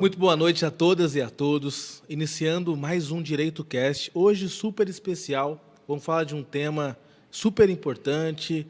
Muito boa noite a todas e a todos. Iniciando mais um Direito Cast, hoje super especial. Vamos falar de um tema super importante,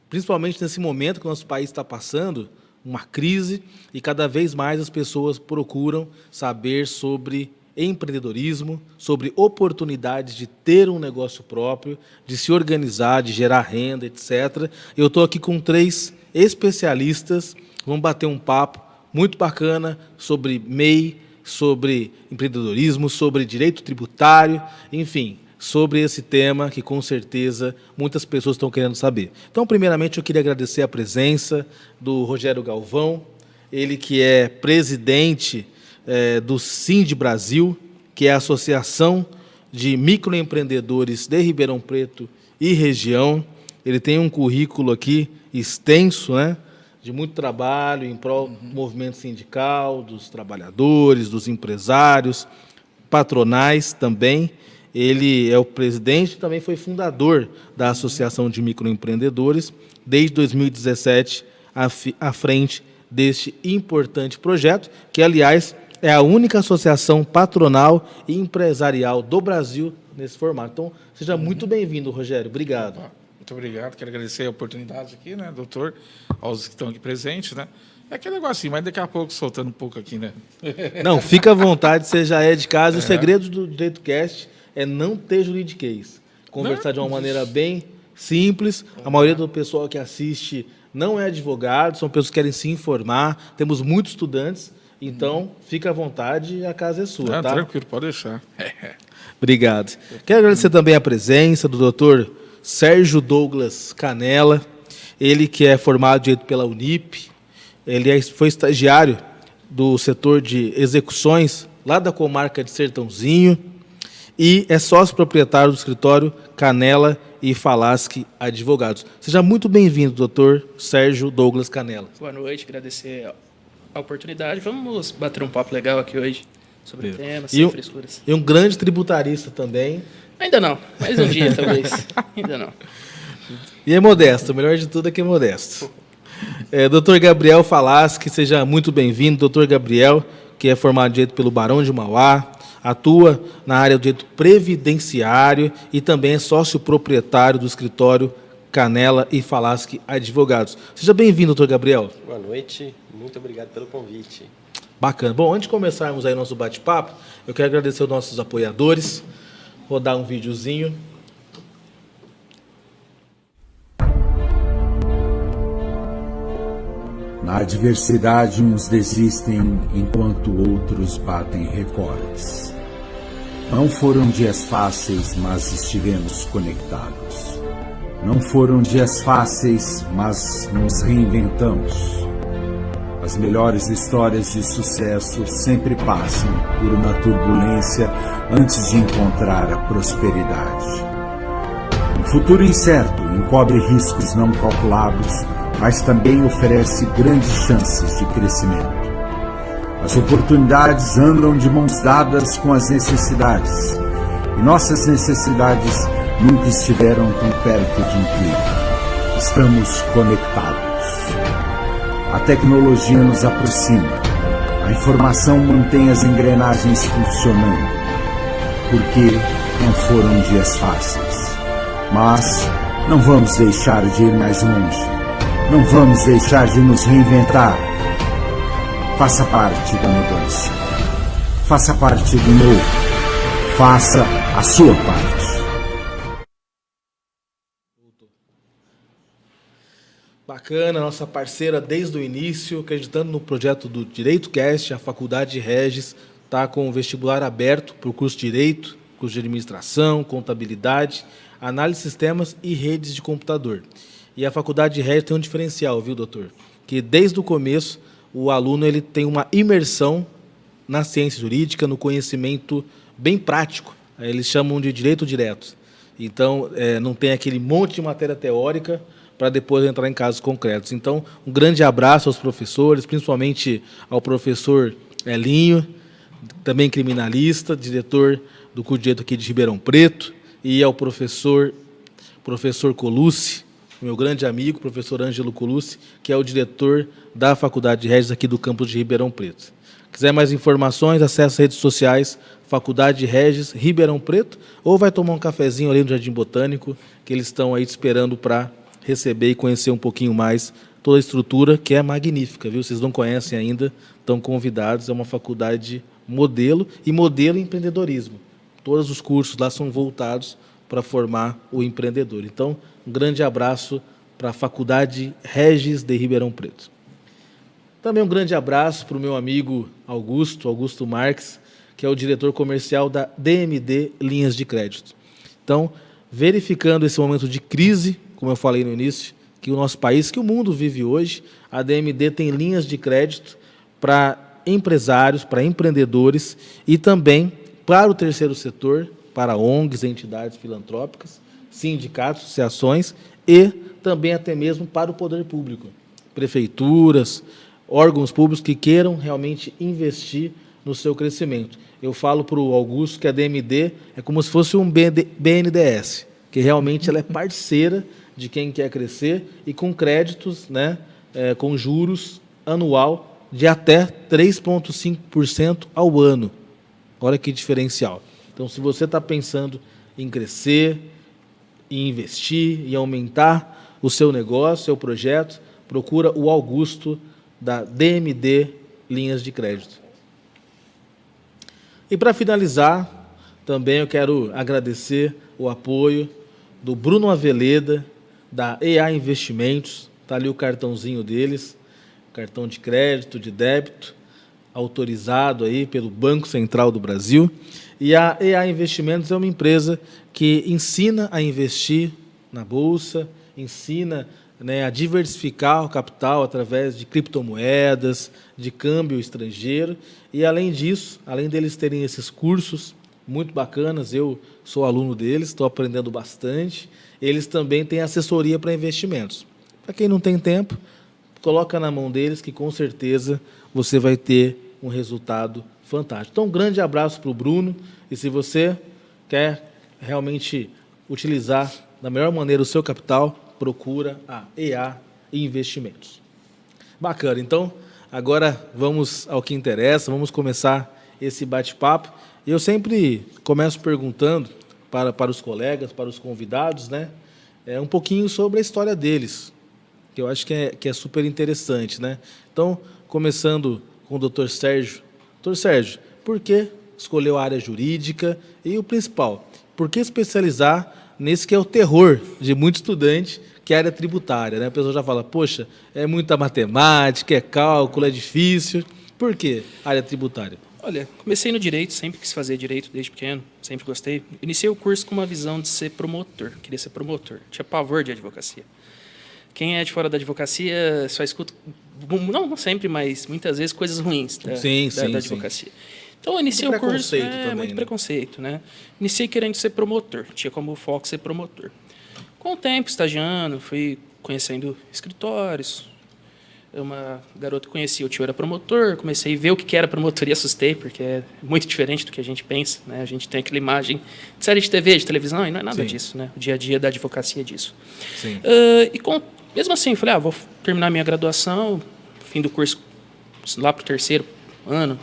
principalmente nesse momento que o nosso país está passando, uma crise, e cada vez mais as pessoas procuram saber sobre empreendedorismo, sobre oportunidades de ter um negócio próprio, de se organizar, de gerar renda, etc. Eu estou aqui com 3 especialistas, vamos bater um papo muito bacana sobre MEI, sobre empreendedorismo, sobre direito tributário, enfim, sobre esse tema que com certeza muitas pessoas estão querendo saber. Então, primeiramente, eu queria agradecer a presença do Rogério Galvão, ele que é presidente do Sind Brasil, que é a Associação de Microempreendedores de Ribeirão Preto e região. Ele tem um currículo aqui extenso, né? De muito trabalho em prol do movimento sindical, dos trabalhadores, dos empresários, patronais também. Ele é o presidente e também foi fundador da Associação de Microempreendedores, desde 2017, à frente deste importante projeto, que, aliás, é a única associação patronal e empresarial do Brasil nesse formato. Então, seja muito bem-vindo, Rogério. Obrigado. Muito obrigado, quero agradecer a oportunidade aqui, né, doutor, aos que estão aqui presentes, né? É aquele negocinho, mas daqui a pouco soltando um pouco aqui, né? Não, fica à vontade, você já é de casa. O segredo do Direito Cast é não ter juridiquês. Conversar de uma maneira bem simples. A maioria do pessoal que assiste não é advogado, são pessoas que querem se informar. Temos muitos estudantes, então fica à vontade, a casa é sua, tá? Tranquilo, pode deixar. Obrigado. Quero agradecer também a presença do doutor Sérgio Douglas Canella, ele que é formado em Direito pela Unip, ele foi estagiário do setor de execuções lá da comarca de Sertãozinho e é sócio proprietário do escritório Canella e Falaschi Advogados. Seja muito bem-vindo, doutor Sérgio Douglas Canella. Boa noite, agradecer a oportunidade. Vamos bater um papo legal aqui hoje sobre o tema, sem frescuras. E um grande tributarista também. Ainda não, mais um dia talvez. Ainda não. E é modesto, o melhor de tudo é que é modesto. Dr. Gabriel Falaschi, seja muito bem-vindo. Dr. Gabriel, que é formado em Direito pelo Barão de Mauá, atua na área do Direito Previdenciário e também é sócio proprietário do escritório Canella e Falaschi Advogados. Seja bem-vindo, Dr. Gabriel. Boa noite, muito obrigado pelo convite. Bacana. Bom, antes de começarmos aí nosso bate-papo, eu quero agradecer aos nossos apoiadores. Rodar um videozinho. Na adversidade, uns desistem enquanto outros batem recordes. Não foram dias fáceis, mas estivemos conectados. Não foram dias fáceis, mas nos reinventamos. As melhores histórias de sucesso sempre passam por uma turbulência antes de encontrar a prosperidade. Um futuro incerto encobre riscos não calculados, mas também oferece grandes chances de crescimento. As oportunidades andam de mãos dadas com as necessidades, e nossas necessidades nunca estiveram tão perto de um clique. Estamos conectados. A tecnologia nos aproxima. A informação mantém as engrenagens funcionando. Porque não foram dias fáceis. Mas não vamos deixar de ir mais longe. Não vamos deixar de nos reinventar. Faça parte da mudança. Faça parte do novo. Faça a sua parte. Bacana, nossa parceira desde o início, acreditando no projeto do Direito Cast, a Faculdade de Regis está com o vestibular aberto para o curso de Direito, curso de Administração, Contabilidade, Análise de Sistemas e Redes de Computador. E a Faculdade de Regis tem um diferencial, viu, doutor? Que desde o começo o aluno ele tem uma imersão na ciência jurídica, no conhecimento bem prático. Eles chamam de direito direto. Então, não tem aquele monte de matéria teórica para depois entrar em casos concretos. Então, um grande abraço aos professores, principalmente ao professor Elinho, também criminalista, diretor do curso de Direito aqui de Ribeirão Preto, e ao professor Colucci, meu grande amigo, professor Ângelo Colucci, que é o diretor da Faculdade de Regis aqui do campus de Ribeirão Preto. Quiser mais informações, acesse as redes sociais Faculdade Regis Ribeirão Preto, ou vai tomar um cafezinho ali no Jardim Botânico, que eles estão aí te esperando para receber e conhecer um pouquinho mais toda a estrutura, que é magnífica, viu? Vocês não conhecem ainda, estão convidados, é uma faculdade modelo e modelo em empreendedorismo. Todos os cursos lá são voltados para formar o empreendedor. Então, um grande abraço para a Faculdade Regis de Ribeirão Preto. Também um grande abraço para o meu amigo Augusto Marques, que é o diretor comercial da DMD Linhas de Crédito. Então, verificando esse momento de crise, como eu falei no início, que o nosso país, que o mundo vive hoje, a DMD tem linhas de crédito para empresários, para empreendedores e também para o terceiro setor, para ONGs, entidades filantrópicas, sindicatos, associações e também até mesmo para o poder público, prefeituras, órgãos públicos que queiram realmente investir no seu crescimento. Eu falo para o Augusto que a DMD é como se fosse um BNDES, que realmente ela é parceira de quem quer crescer e com créditos, né, com juros anual de até 3,5% ao ano. Olha que diferencial. Então, se você está pensando em crescer, em investir, em aumentar o seu negócio, seu projeto, procura o Augusto da DMD Linhas de Crédito. E para finalizar, também eu quero agradecer o apoio do Bruno Aveleda, da EA Investimentos, está ali o cartãozinho deles, cartão de crédito, de débito, autorizado aí pelo Banco Central do Brasil. E a EA Investimentos é uma empresa que ensina a investir na Bolsa, ensina, né, a diversificar o capital através de criptomoedas, de câmbio estrangeiro. E, além disso, além deles terem esses cursos muito bacanas, eu sou aluno deles, estou aprendendo bastante, eles também têm assessoria para investimentos. Para quem não tem tempo, coloca na mão deles que, com certeza, você vai ter um resultado fantástico. Então, um grande abraço para o Bruno, e se você quer realmente utilizar da melhor maneira o seu capital, procura a EA Investimentos. Bacana, então, agora vamos ao que interessa, vamos começar esse bate-papo. Eu sempre começo perguntando para os colegas, para os convidados, né, um pouquinho sobre a história deles, que eu acho que é super interessante, né? Então, começando com o Dr. Sérgio. Dr. Sérgio, por que escolheu a área jurídica? E o principal, por que especializar nesse que é o terror de muito estudante, que é a área tributária, né? A pessoa já fala, poxa, é muita matemática, é cálculo, é difícil. Por que área tributária? Olha, comecei no direito, sempre quis fazer direito desde pequeno, sempre gostei. Iniciei o curso com uma visão de ser promotor, queria ser promotor, tinha pavor de advocacia. Quem é de fora da advocacia só escuta, não sempre, mas muitas vezes, coisas ruins da advocacia. Sim. Então, eu iniciei o curso, muito preconceito, né? Iniciei querendo ser promotor, tinha como foco ser promotor. Com o tempo, estagiando, fui conhecendo escritórios. Uma garota que conheci, o tio era promotor, comecei a ver o que era promotoria, assustei, porque é muito diferente do que a gente pensa, né? A gente tem aquela imagem de série de TV, de televisão, e não é nada disso, né? O dia a dia da advocacia é disso. Sim. Mesmo assim, falei, vou terminar minha graduação, fim do curso, lá para o terceiro ano.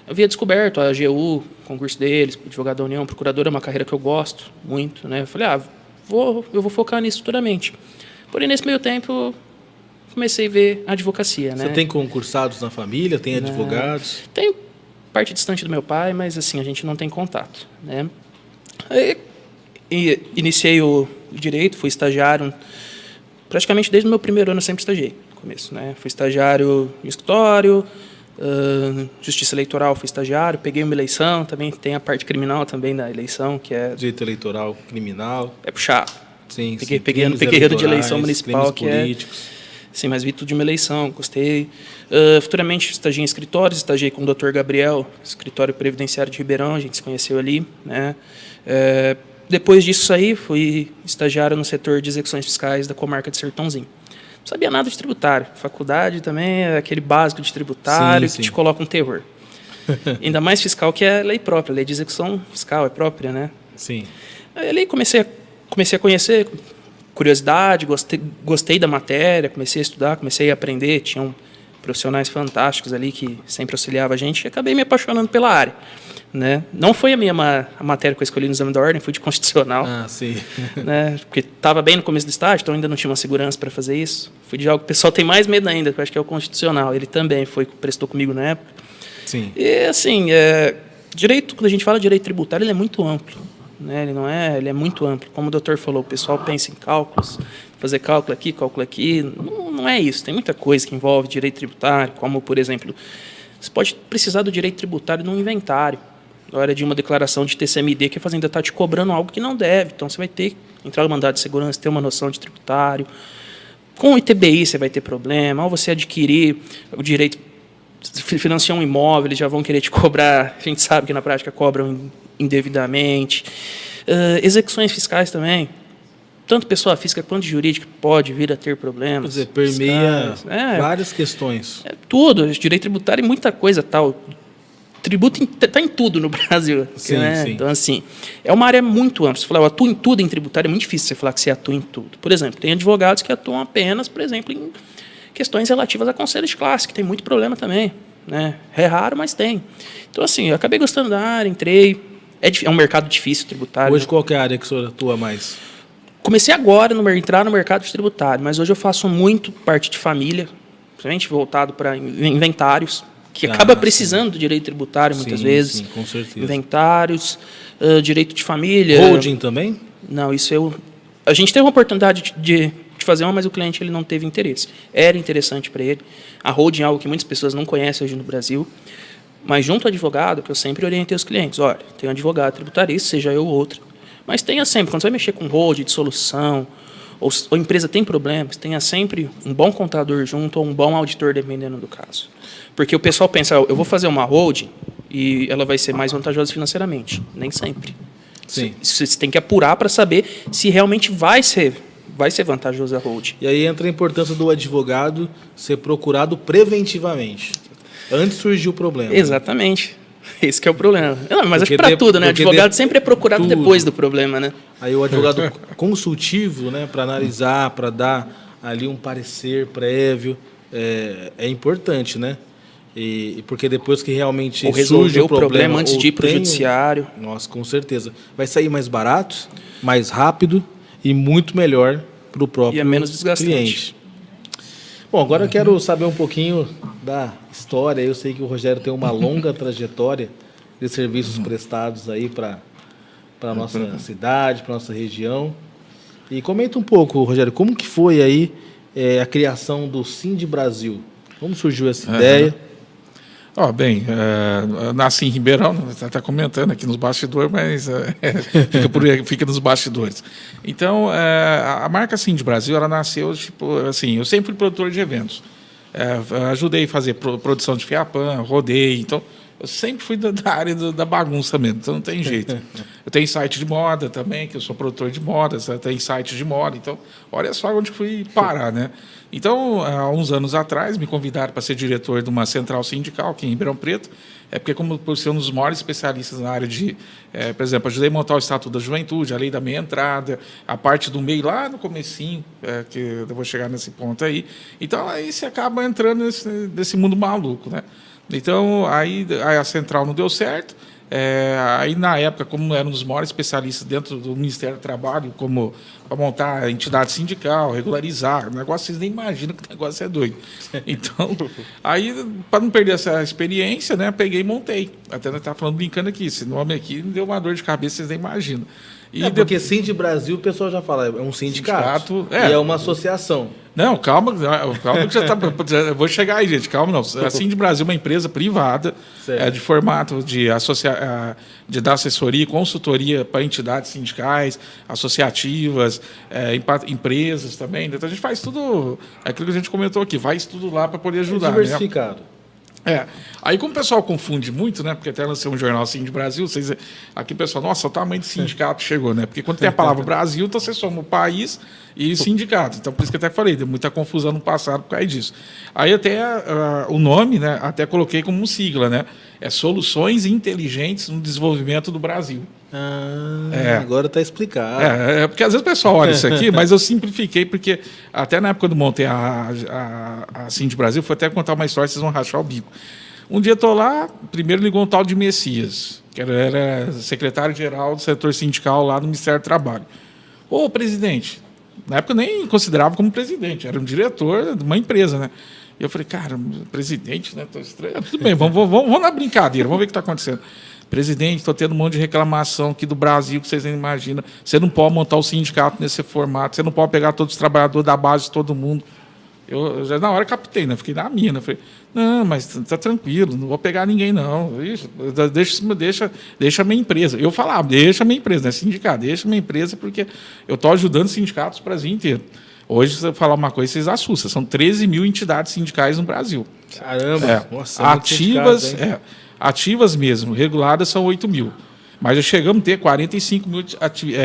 Eu havia descoberto a AGU, concurso deles, advogado da União, procurador, é uma carreira que eu gosto muito, né? Eu falei, eu vou focar nisso futuramente. Porém, nesse meio tempo, comecei a ver a advocacia, né? Você tem concursados na família? Tem advogados? Tenho parte distante do meu pai, mas assim, a gente não tem contato, né? Aí, iniciei o direito, fui estagiário, praticamente desde o meu primeiro ano eu sempre estagiei, no começo, né? Fui estagiário no escritório, justiça eleitoral, fui estagiário, peguei uma eleição, também tem a parte criminal também da eleição, que é... Direito eleitoral, criminal. É puxado. Sim, peguei ano de eleição municipal, que políticos. Sim, mas vi tudo de uma eleição, gostei. Futuramente estagiei em escritórios, estagiei com o Dr. Gabriel, escritório previdenciário de Ribeirão, a gente se conheceu ali, né? Depois disso aí, fui estagiário no setor de execuções fiscais da comarca de Sertãozinho. Não sabia nada de tributário. Faculdade também é aquele básico de tributário que te coloca um terror. Ainda mais fiscal, que é lei própria, lei de execução fiscal é própria, né? Sim. Aí ali comecei a conhecer, curiosidade, gostei da matéria, comecei a estudar, comecei a aprender, tinham profissionais fantásticos ali que sempre auxiliavam a gente, e acabei me apaixonando pela área. Né? Não foi a minha a matéria que eu escolhi no exame da ordem, fui de constitucional. Ah, sim. Né? Porque estava bem no começo do estágio, então ainda não tinha uma segurança para fazer isso. Fui de algo que o pessoal tem mais medo ainda, que eu acho que é o constitucional. Ele também prestou comigo na época. Sim. E, assim, direito, quando a gente fala de direito tributário, ele é muito amplo. Né? Ele é muito amplo. Como o doutor falou, o pessoal pensa em cálculos, fazer cálculo aqui. Não é isso. Tem muita coisa que envolve direito tributário, como, por exemplo, você pode precisar do direito tributário num inventário. Na hora de uma declaração de TCMD, que a Fazenda está te cobrando algo que não deve. Então, você vai ter que entrar no mandado de segurança, ter uma noção de tributário. Com o ITBI, você vai ter problema. Ao você adquirir o direito, financiar um imóvel, eles já vão querer te cobrar. A gente sabe que, na prática, cobram indevidamente. Execuções fiscais também. Tanto pessoa física quanto jurídica pode vir a ter problemas. Quer dizer, permeia várias questões. Tudo. Direito tributário e muita coisa tal. Tributo está em tudo no Brasil. Sim, né? sim. Então, assim, é uma área muito ampla. Você falar, eu atuo em tudo em tributário, é muito difícil você falar que você atua em tudo. Por exemplo, tem advogados que atuam apenas, por exemplo, em questões relativas a conselho de classe, que tem muito problema também. Né? É raro, mas tem. Então, assim, eu acabei gostando da área, entrei. É um mercado difícil tributário. Hoje, qual que é a área que o senhor atua mais? Comecei agora a entrar no mercado de tributário, mas hoje eu faço muito parte de família, principalmente voltado para inventários, que acaba precisando do direito tributário muitas vezes. Sim, com certeza. Inventários, direito de família. Holding também? Não, a gente teve uma oportunidade de fazer uma, mas o cliente ele não teve interesse. Era interessante para ele. A holding é algo que muitas pessoas não conhecem hoje no Brasil, mas junto ao advogado, que eu sempre orientei os clientes, olha, tem um advogado tributarista, seja eu ou outro, mas tenha sempre, quando você vai mexer com holding, dissolução, ou a empresa tem problemas, tenha sempre um bom contador junto ou um bom auditor, dependendo do caso. Porque o pessoal pensa, eu vou fazer uma holding e ela vai ser mais vantajosa financeiramente. Nem sempre. Sim. Você tem que apurar para saber se realmente vai ser vantajosa a holding. E aí entra a importância do advogado ser procurado preventivamente, antes de surgir o problema. Exatamente. Esse que é o problema. Não, mas Porque acho que para tudo, né? O advogado sempre é procurado tudo. depois do problema, né? Aí o advogado consultivo, né, para analisar, para dar ali um parecer prévio, é importante, né? E porque depois que realmente Ou surge resolver o o problema antes ou de ir para o tem- judiciário. Nossa, com certeza. Vai sair mais barato, mais rápido e muito melhor para o próprio E é menos desgastante. cliente. Bom, agora eu quero saber um pouquinho da história. Eu sei que o Rogério tem uma longa trajetória de serviços prestados aí para a nossa cidade, para a nossa região. E comenta um pouco, Rogério, como que foi aí a criação do Sind Brasil? Como surgiu essa ideia? Eu nasci em Ribeirão, você está comentando aqui nos bastidores, mas fica nos bastidores. Então, a marca Sind Brasil, ela nasceu, tipo, assim, eu sempre fui produtor de eventos. Ajudei a fazer produção de fiapan, rodeio, então eu sempre fui da área da bagunça mesmo, então não tem jeito. Eu tenho site de moda também, que eu sou produtor de moda, tenho site de moda, então olha só onde fui parar, né? Então, há uns anos atrás, me convidaram para ser diretor de uma central sindical aqui em Ribeirão Preto, porque como por ser um dos maiores especialistas na área de, por exemplo, ajudei a montar o Estatuto da Juventude, a lei da meia entrada, a parte do MEI lá no comecinho, que eu vou chegar nesse ponto aí. Então, aí você acaba entrando nesse mundo maluco, né? Então, aí a central não deu certo. Aí, na época, como era um dos maiores especialistas dentro do Ministério do Trabalho, como para montar a entidade sindical, regularizar, o negócio, vocês nem imaginam que o negócio é doido. Então, aí, para não perder essa experiência, né, peguei e montei. Até nós estávamos falando, brincando aqui, esse nome aqui me deu uma dor de cabeça, vocês nem imaginam. E Porque Sind Brasil, o pessoal já fala, é um sindicato, e é uma associação. Não, calma que já está. Eu vou chegar aí, gente, calma não. A Sind Brasil é uma empresa privada, de formato de dar assessoria e consultoria para entidades sindicais, associativas, empresas também. Então a gente faz tudo, aquilo que a gente comentou aqui, faz tudo lá para poder ajudar. Diversificado. Aí como o pessoal confunde muito, né? Porque até lancei um jornal Sind Brasil, aqui o pessoal, nossa, o tamanho do sindicato chegou, né? Porque quando tem a palavra Brasil, então você soma o país e sindicato. Então, por isso que eu até falei, deu muita confusão no passado por causa disso. Aí até o nome, né? Até coloquei como sigla, né? soluções inteligentes no desenvolvimento do Brasil. Agora está explicado. Porque às vezes o pessoal olha isso aqui, mas eu simplifiquei, porque até na época quando montei a Cindy Brasil, foi até contar uma história, vocês vão rachar o bico. Um dia estou lá, primeiro ligou um tal de Messias, que era secretário-geral do setor sindical lá no Ministério do Trabalho. Ô, presidente, na época eu nem considerava como presidente, era um diretor de uma empresa, né? E eu falei, cara, presidente, né? Tô estranho. Tudo bem, vamos na brincadeira, vamos ver o que está acontecendo. Presidente, estou tendo um monte de reclamação aqui do Brasil, que vocês nem imaginam. Você não pode montar o sindicato nesse formato, você não pode pegar todos os trabalhadores da base de todo mundo. Eu já na hora captei, né? Fiquei na minha, né? Falei, não, mas está tranquilo, não vou pegar ninguém, não. Deixa a minha empresa. Eu falava, deixa a minha empresa, né? Sindicato, deixa a minha empresa, porque eu estou ajudando sindicatos do Brasil inteiro. Hoje, se eu falar uma coisa, vocês assustam. São 13 mil entidades sindicais no Brasil. Caramba! Nossa, ativas, ativas mesmo, reguladas são 8 mil. Mas já chegamos a ter 45 mil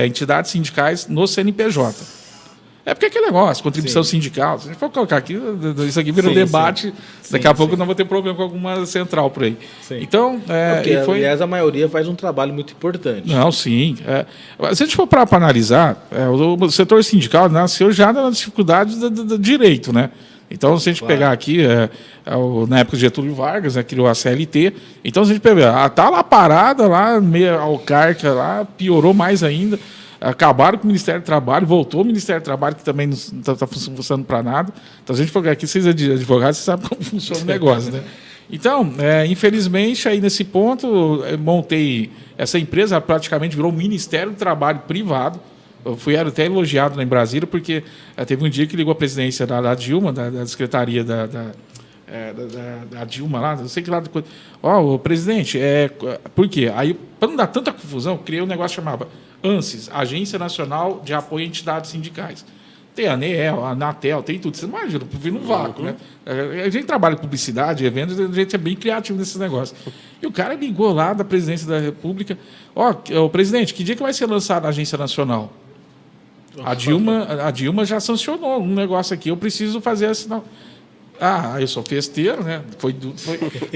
entidades sindicais no CNPJ. Porque é aquele negócio, contribuição sindical. Se a gente for colocar aqui, isso aqui vira um debate. Daqui a pouco não vou ter problema com alguma central por aí. Sim. Então, aliás, a maioria faz um trabalho muito importante. Não, sim. Se a gente for para analisar, o setor sindical nasceu já na dificuldade do direito, né? Então, se a gente pegar aqui, na época de Getúlio Vargas, criou a CLT. Então, se a gente pegar, está lá parada, lá, meio autarca, lá, piorou mais ainda. Acabaram com o Ministério do Trabalho, voltou o Ministério do Trabalho, que também não está funcionando para nada. Então, se a gente for aqui, vocês advogados, vocês sabem como funciona o negócio, né? Então, infelizmente, aí nesse ponto, eu montei essa empresa, praticamente virou um Ministério do Trabalho privado. Eu era até elogiado lá em Brasília, porque teve um dia que ligou a presidência da Dilma, da secretaria da Dilma lá, não sei que lá. O presidente, por quê? Aí, para não dar tanta confusão, eu criei um negócio que chamava ANSES, Agência Nacional de Apoio a Entidades Sindicais. Tem a ANEEL, a Anatel, tem tudo. Você não imagina, eu vi no vácuo, né? A gente trabalha com publicidade, eventos, a gente é bem criativo nesses negócios. E o cara ligou lá da presidência da República, presidente, que dia que vai ser lançada a Agência Nacional? A Dilma já sancionou um negócio aqui, eu preciso fazer assinal. Eu sou festeiro, né? Foi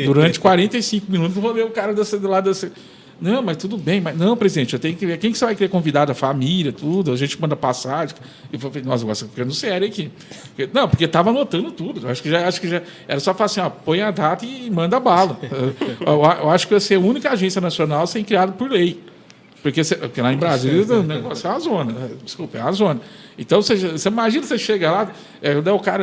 durante 45 minutos, eu vou ver o cara do lado desse. Não, mas tudo bem. Mas, não, presidente, eu tenho que ver. Quem que você vai querer convidar? A família, tudo. A gente manda passagem. E eu falei, nossa, você está ficando sério aqui. Não, porque estava anotando tudo. Eu acho que já era só falar assim, põe a data e manda bala. Eu acho que vai ser a única agência nacional a ser criada por lei. Porque lá em Brasília o negócio é uma zona. Desculpa, é uma zona. Então, você imagina, você chega lá,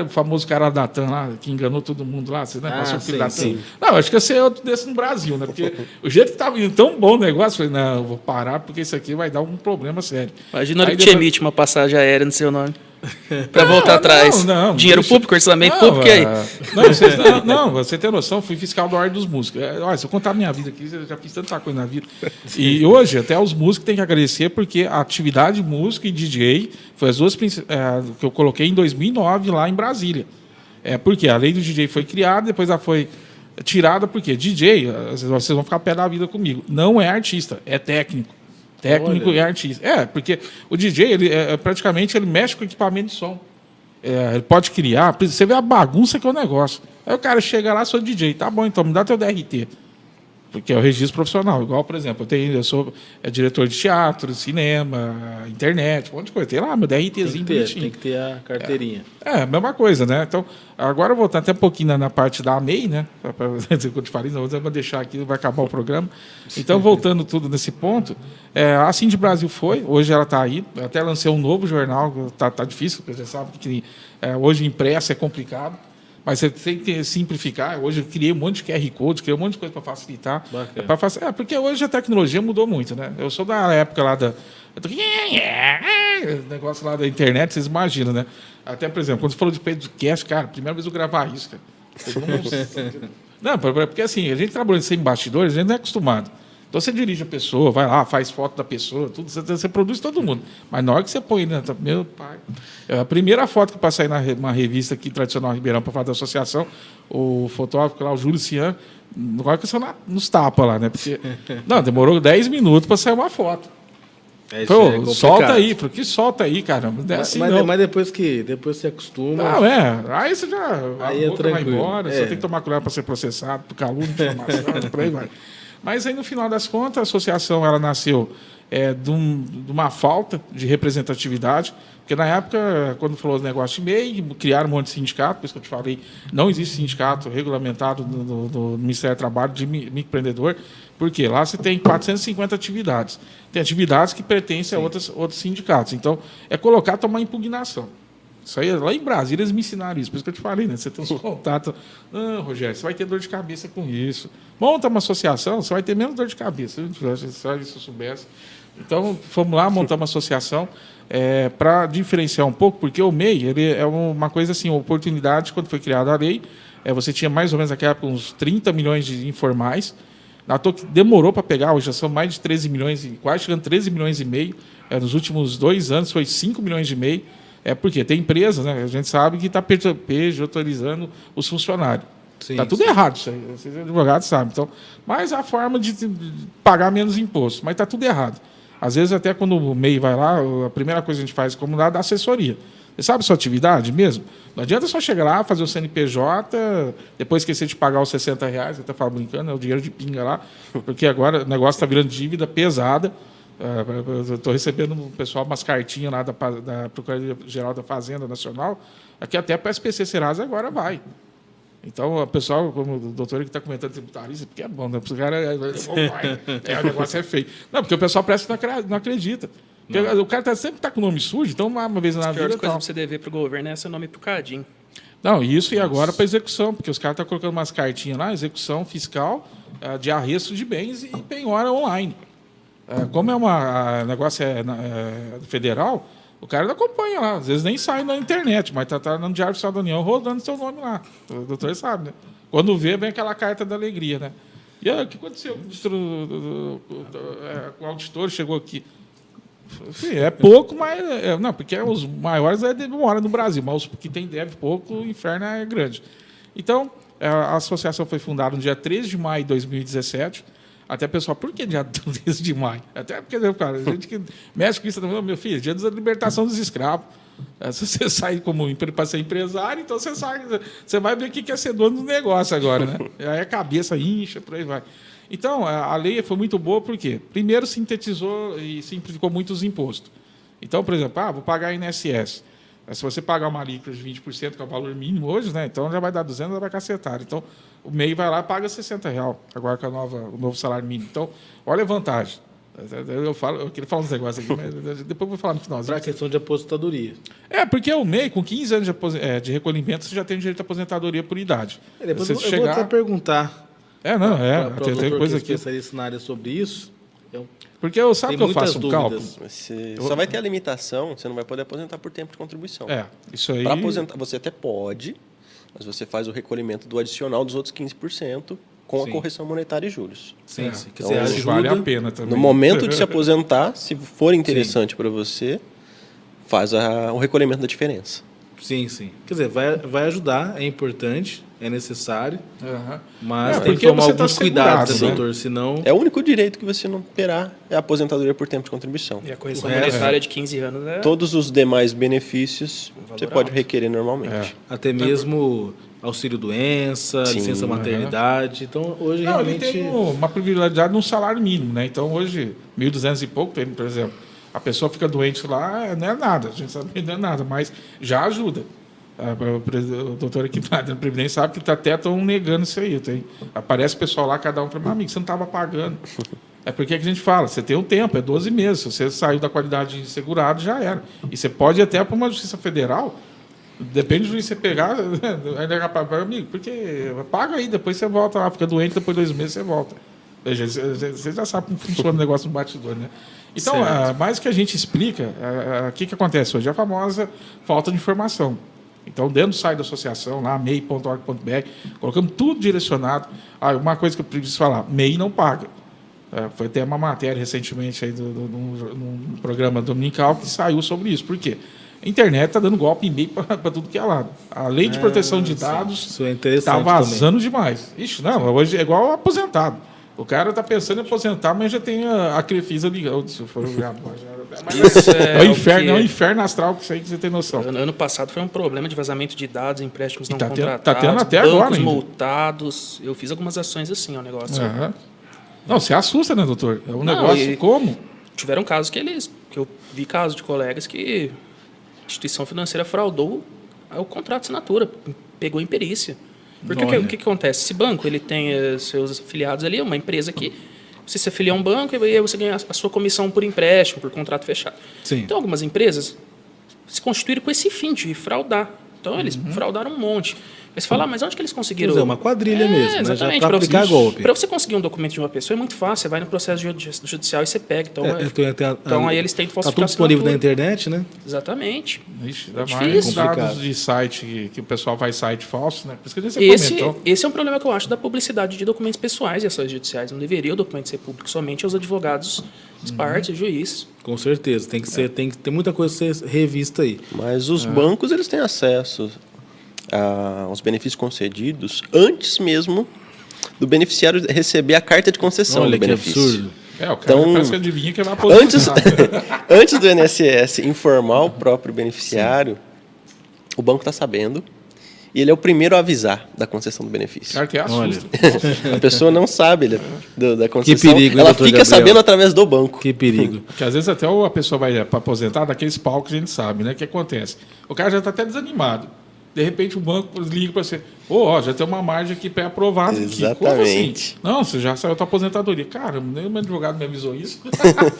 o famoso cara da TAM lá, que enganou todo mundo lá, você passou o filho da TAM. Não, acho que ia ser outro desse no Brasil, né? Porque o jeito que estava indo tão bom o negócio, eu falei, não, eu vou parar, porque isso aqui vai dar um problema sério. Imagina a hora que te emite uma passagem aérea no seu nome. Para voltar atrás. Dinheiro público, orçamento público, e aí? Você tem noção, fui fiscal da Ordem dos Músicos. Olha, se eu contar a minha vida aqui, eu já fiz tanta coisa na vida. E hoje, até os músicos têm que agradecer, porque a atividade música e DJ foi as duas que eu coloquei em 2009 lá em Brasília. Porque a lei do DJ foi criada, depois ela foi tirada, porque DJ, vocês vão ficar pé da vida comigo, não é artista, é técnico. Técnico e artista. Porque o DJ, ele praticamente ele mexe com equipamento de som. Ele pode criar. Você vê a bagunça que é o negócio. Aí o cara chega lá, sou DJ. Tá bom, então me dá teu DRT. Porque é o registro profissional. Igual, por exemplo, eu sou diretor de teatro, cinema, internet, um monte de coisa. Tem lá meu DRTzinho bonitinho. Tem que ter a carteirinha. A mesma coisa, né? Então, agora eu vou voltar até um pouquinho na parte da AMEI, né? Para dizer que eu te falei, não vou deixar aqui, vai acabar o programa. Então, voltando tudo nesse ponto, a Cindy Brasil hoje ela está aí. Eu até lancei um novo jornal, tá difícil, porque você sabe que hoje impresso é complicado. Mas você tem que simplificar. Hoje eu criei um monte de QR Code, criei um monte de coisa para facilitar. Porque hoje a tecnologia mudou muito, né? Eu sou da época lá negócio lá da internet, vocês imaginam, né? Até, por exemplo, quando você falou de podcast, cara, primeira vez eu gravar isso, cara. Não, porque assim, a gente trabalhando sem bastidores, a gente não é acostumado. Então você dirige a pessoa, vai lá, faz foto da pessoa, tudo, você produz todo mundo. Mas na hora que você põe, né? Meu pai. A primeira foto que eu passei numa revista aqui, tradicional Ribeirão, para falar da associação, o fotógrafo lá, o Júlio Cian, agora que você nos tapa lá, né? Porque, não, demorou 10 minutos para sair uma foto. Pô, é complicado. solta aí, porque solta aí, caramba. Não é assim, não. Mas depois você acostuma. Não, aí você já. Aí a é boca vai tranquilo. embora, você tem que tomar cuidado para ser processado, por calúnia, difamação, por aí vai. Mas aí, no final das contas, a associação ela nasceu de uma falta de representatividade, porque na época, quando falou do negócio de MEI, criaram um monte de sindicato, por isso que eu te falei, não existe sindicato regulamentado do Ministério do Trabalho de microempreendedor, porque lá você tem 450 atividades. Tem atividades que pertencem a outros sindicatos. Então, é colocar, tomar impugnação. Isso aí, lá em Brasília, eles me ensinaram isso. Por isso que eu te falei, né? Você tem uns contatos. Não, Rogério, você vai ter dor de cabeça com isso. Monta uma associação, você vai ter menos dor de cabeça. Se eu soubesse. Então, fomos lá, montamos uma associação para diferenciar um pouco, porque o MEI ele é uma coisa assim, oportunidade, quando foi criada a lei, você tinha mais ou menos naquela época uns 30 milhões de informais. Na toa que demorou para pegar, hoje já são mais de 13 milhões, quase chegando a 13 milhões e meio. Nos últimos 2 anos foi 5 milhões e meio. Porque tem empresas, né? A gente sabe que está pejotorizando os funcionários. Está tudo errado isso aí, vocês advogados sabem. Então, mas a forma de pagar menos imposto, mas está tudo errado. Às vezes, até quando o MEI vai lá, a primeira coisa que a gente faz como dá assessoria. Você sabe a sua atividade mesmo? Não adianta só chegar lá, fazer o CNPJ, depois esquecer de pagar os R$60, eu até falo brincando, é o dinheiro de pinga lá, porque agora o negócio está virando dívida pesada. Eu estou recebendo o pessoal umas cartinhas lá da Procuradoria-Geral da Fazenda Nacional, aqui até para a SPC Serasa agora vai. Então, o pessoal, como o doutor que está comentando tributarista, porque é bom, né? Porque o cara o negócio é feio. Não, porque o pessoal parece que não acredita. O cara sempre está com o nome sujo, então uma vez na vida... A pior coisa para você dever para o governo é seu nome pro cadinho. Não, isso e agora para execução, porque os caras estão colocando umas cartinhas lá, execução fiscal de arresto de bens e penhora online. Como o negócio é federal, o cara não acompanha lá. Às vezes nem sai na internet, mas está no Diário Oficial da União rodando seu nome lá. O doutor sabe, né? Quando vê, vem aquela carta da alegria, né? E o que aconteceu? O auditor chegou aqui. Sim, é pouco, mas... não, porque os maiores demoram no Brasil, mas os que tem deve pouco, o inferno é grande. Então, a associação foi fundada no dia 13 de maio de 2017. Até pessoal, por que dia 13 de maio? Até porque, cara, a gente que mexe com isso, meu filho, dia da libertação dos escravos. Se você sai para ser empresário, então você vai ver o que é ser dono do negócio agora, né? Aí a cabeça incha, por aí vai. Então, a lei foi muito boa porque, primeiro, sintetizou e simplificou muito os impostos. Então, por exemplo, vou pagar INSS. Se você pagar uma alíquota de 20%, que é o valor mínimo hoje, né? Então já vai dar 200, já vai cacetar. Então, o MEI vai lá e paga R$60, agora com o novo salário mínimo. Então, olha a vantagem. Eu queria falar uns negócios aqui, mas depois eu vou falar no finalzinho. Para a questão de aposentadoria. Porque o MEI, com 15 anos de recolhimento, você já tem direito à aposentadoria por idade. Depois eu vou até perguntar. Tem coisa aqui. Especialista na área sobre isso. Porque eu sabe que eu faço um cálculo. Você só vai ter a limitação, você não vai poder aposentar por tempo de contribuição. Isso aí. Para aposentar, você até pode, mas você faz o recolhimento do adicional dos outros 15% com a correção monetária e juros. Sim. Então, vale a pena também. No momento de se aposentar, se for interessante para você, faz o recolhimento da diferença. Sim. Quer dizer, vai ajudar, é importante, é necessário, mas É, tem que porque tomar você tá alguns cuidados, segurado, né? doutor, senão... É o único direito que você não terá, é a aposentadoria por tempo de contribuição. E a correção O resto- monetária de 15 anos é... Todos os demais benefícios você valor pode alto. requerer normalmente. Até mesmo auxílio-doença, Sim, licença maternidade. Então, hoje Não, realmente... ele tem uma privilegiedade num salário mínimo, né? Então, hoje, 1.200 e pouco, por exemplo, a pessoa fica doente lá, não é nada, a gente sabe que não é nada, mas já ajuda. O doutor aqui da Previdência sabe que até estão negando isso aí. Aparece pessoal lá, cada um fala, meu amigo, você não estava pagando. É porque a gente fala, você tem um tempo, é 12 meses. Se você saiu da qualidade de segurado, já era. E você pode ir até para uma justiça federal, depende do juiz você pegar, ainda para amigo, porque paga aí, depois você volta lá, fica doente, depois de 2 meses você volta. Veja, você já sabe como funciona o negócio no bastidor, né? Então, mais que a gente explica, o que acontece hoje? A famosa falta de informação. Então, dentro do site da associação, lá, mei.org.br, colocamos tudo direcionado. Uma coisa que eu preciso falar, MEI não paga. Foi até uma matéria recentemente aí num programa dominical que saiu sobre isso. Por quê? A internet está dando golpe em MEI para tudo que é lado. A lei de proteção de dados Isso é interessante está vazando demais. Ixi, não, hoje é igual aposentado. O cara tá pensando em aposentar, mas já tem a Crefisa ligando. Se for Isso é é o inferno, que- é um inferno astral que isso aí que você tem noção. Ano passado foi um problema de vazamento de dados, empréstimos não tá tendo- contratados, tá tendo até bancos agora ainda. multados. Eu fiz algumas ações assim, o negócio. Aham. Não, você assusta, né, doutor? É um Não, negócio e- como? Tiveram casos que eu vi casos de colegas que a instituição financeira fraudou o contrato de assinatura, pegou em perícia. Porque Olha. o que acontece? Esse banco ele tem seus afiliados ali, é uma empresa que você se afilia a um banco e aí você ganha a sua comissão por empréstimo, por contrato fechado. Sim. Então, algumas empresas se constituíram com esse fim de fraudar. Então, eles fraudaram um monte. Mas você fala, mas onde que eles conseguiram? Quer dizer, uma quadrilha mesmo, né? Já Exatamente. pra aplicar golpe. Para você conseguir um documento de uma pessoa é muito fácil. Você vai no processo judicial e você pega. Então, então aí eles têm que Tá falsificar tudo disponível na assinatura. internet, né? Exatamente. Ixi, dá difícil. mais Complicado. dados de site que o pessoal faz site falso, né? Por isso que você comentou. Esse é um problema que eu acho da publicidade de documentos pessoais e ações judiciais. Não deveria o documento ser público somente aos advogados, as partes, juízes. Com certeza. Tem que ter muita coisa a ser revista aí. Mas os bancos eles têm acesso aos benefícios concedidos antes mesmo do beneficiário receber a carta de concessão Olha do que benefício. absurdo. É, o cara Então, parece que adivinha que vai aposentar. Antes, antes do INSS informar o próprio beneficiário, o banco está sabendo e ele é o primeiro a avisar da concessão do benefício. Cara, que assusta. A pessoa não sabe da concessão, perigo, hein, ela doutor fica Gabriel? sabendo através do banco. Que perigo. Porque às vezes até a pessoa vai para aposentar daqueles palcos que a gente sabe, né? O que acontece? O cara já está até desanimado. De repente o banco liga para você, já tem uma margem aqui pré-aprovada. Exatamente. Como assim? Não, você já saiu da aposentadoria. Cara, nem o meu advogado me avisou isso.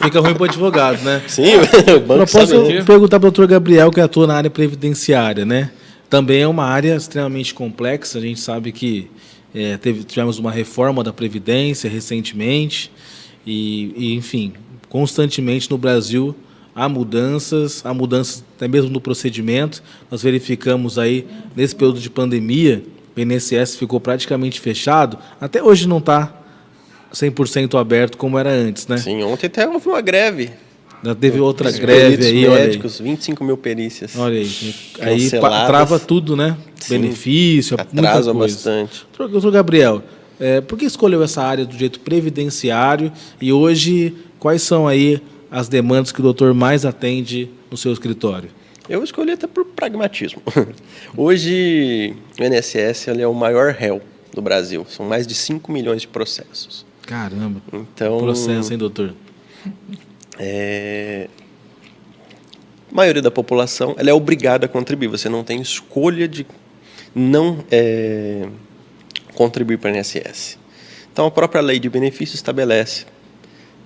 Fica ruim para advogado, né? Sim, o banco Eu posso sabe. perguntar para o doutor Gabriel, que atua na área previdenciária, né? Também é uma área extremamente complexa. A gente sabe que tivemos uma reforma da Previdência recentemente e, enfim, constantemente no Brasil há mudanças até mesmo no procedimento. Nós verificamos aí, nesse período de pandemia, o INSS ficou praticamente fechado. Até hoje não está 100% aberto como era antes, né? Sim, ontem até houve uma greve. Já teve outra Os greve peritos aí, olha aí. médicos, 25 mil perícias. Olha aí. Aí Canceladas. trava tudo, né? Sim, Benefício, muita atrasa coisa. bastante. Doutor Gabriel, por que escolheu essa área do direito previdenciário e hoje quais são aí as demandas que o doutor mais atende no seu escritório? Eu escolhi até por pragmatismo. Hoje, o INSS ele é o maior réu do Brasil. São mais de 5 milhões de processos. Caramba, Então, processo, hein, doutor? a maioria da população ela é obrigada a contribuir. Você não tem escolha de não contribuir para o INSS. Então, a própria lei de benefícios estabelece,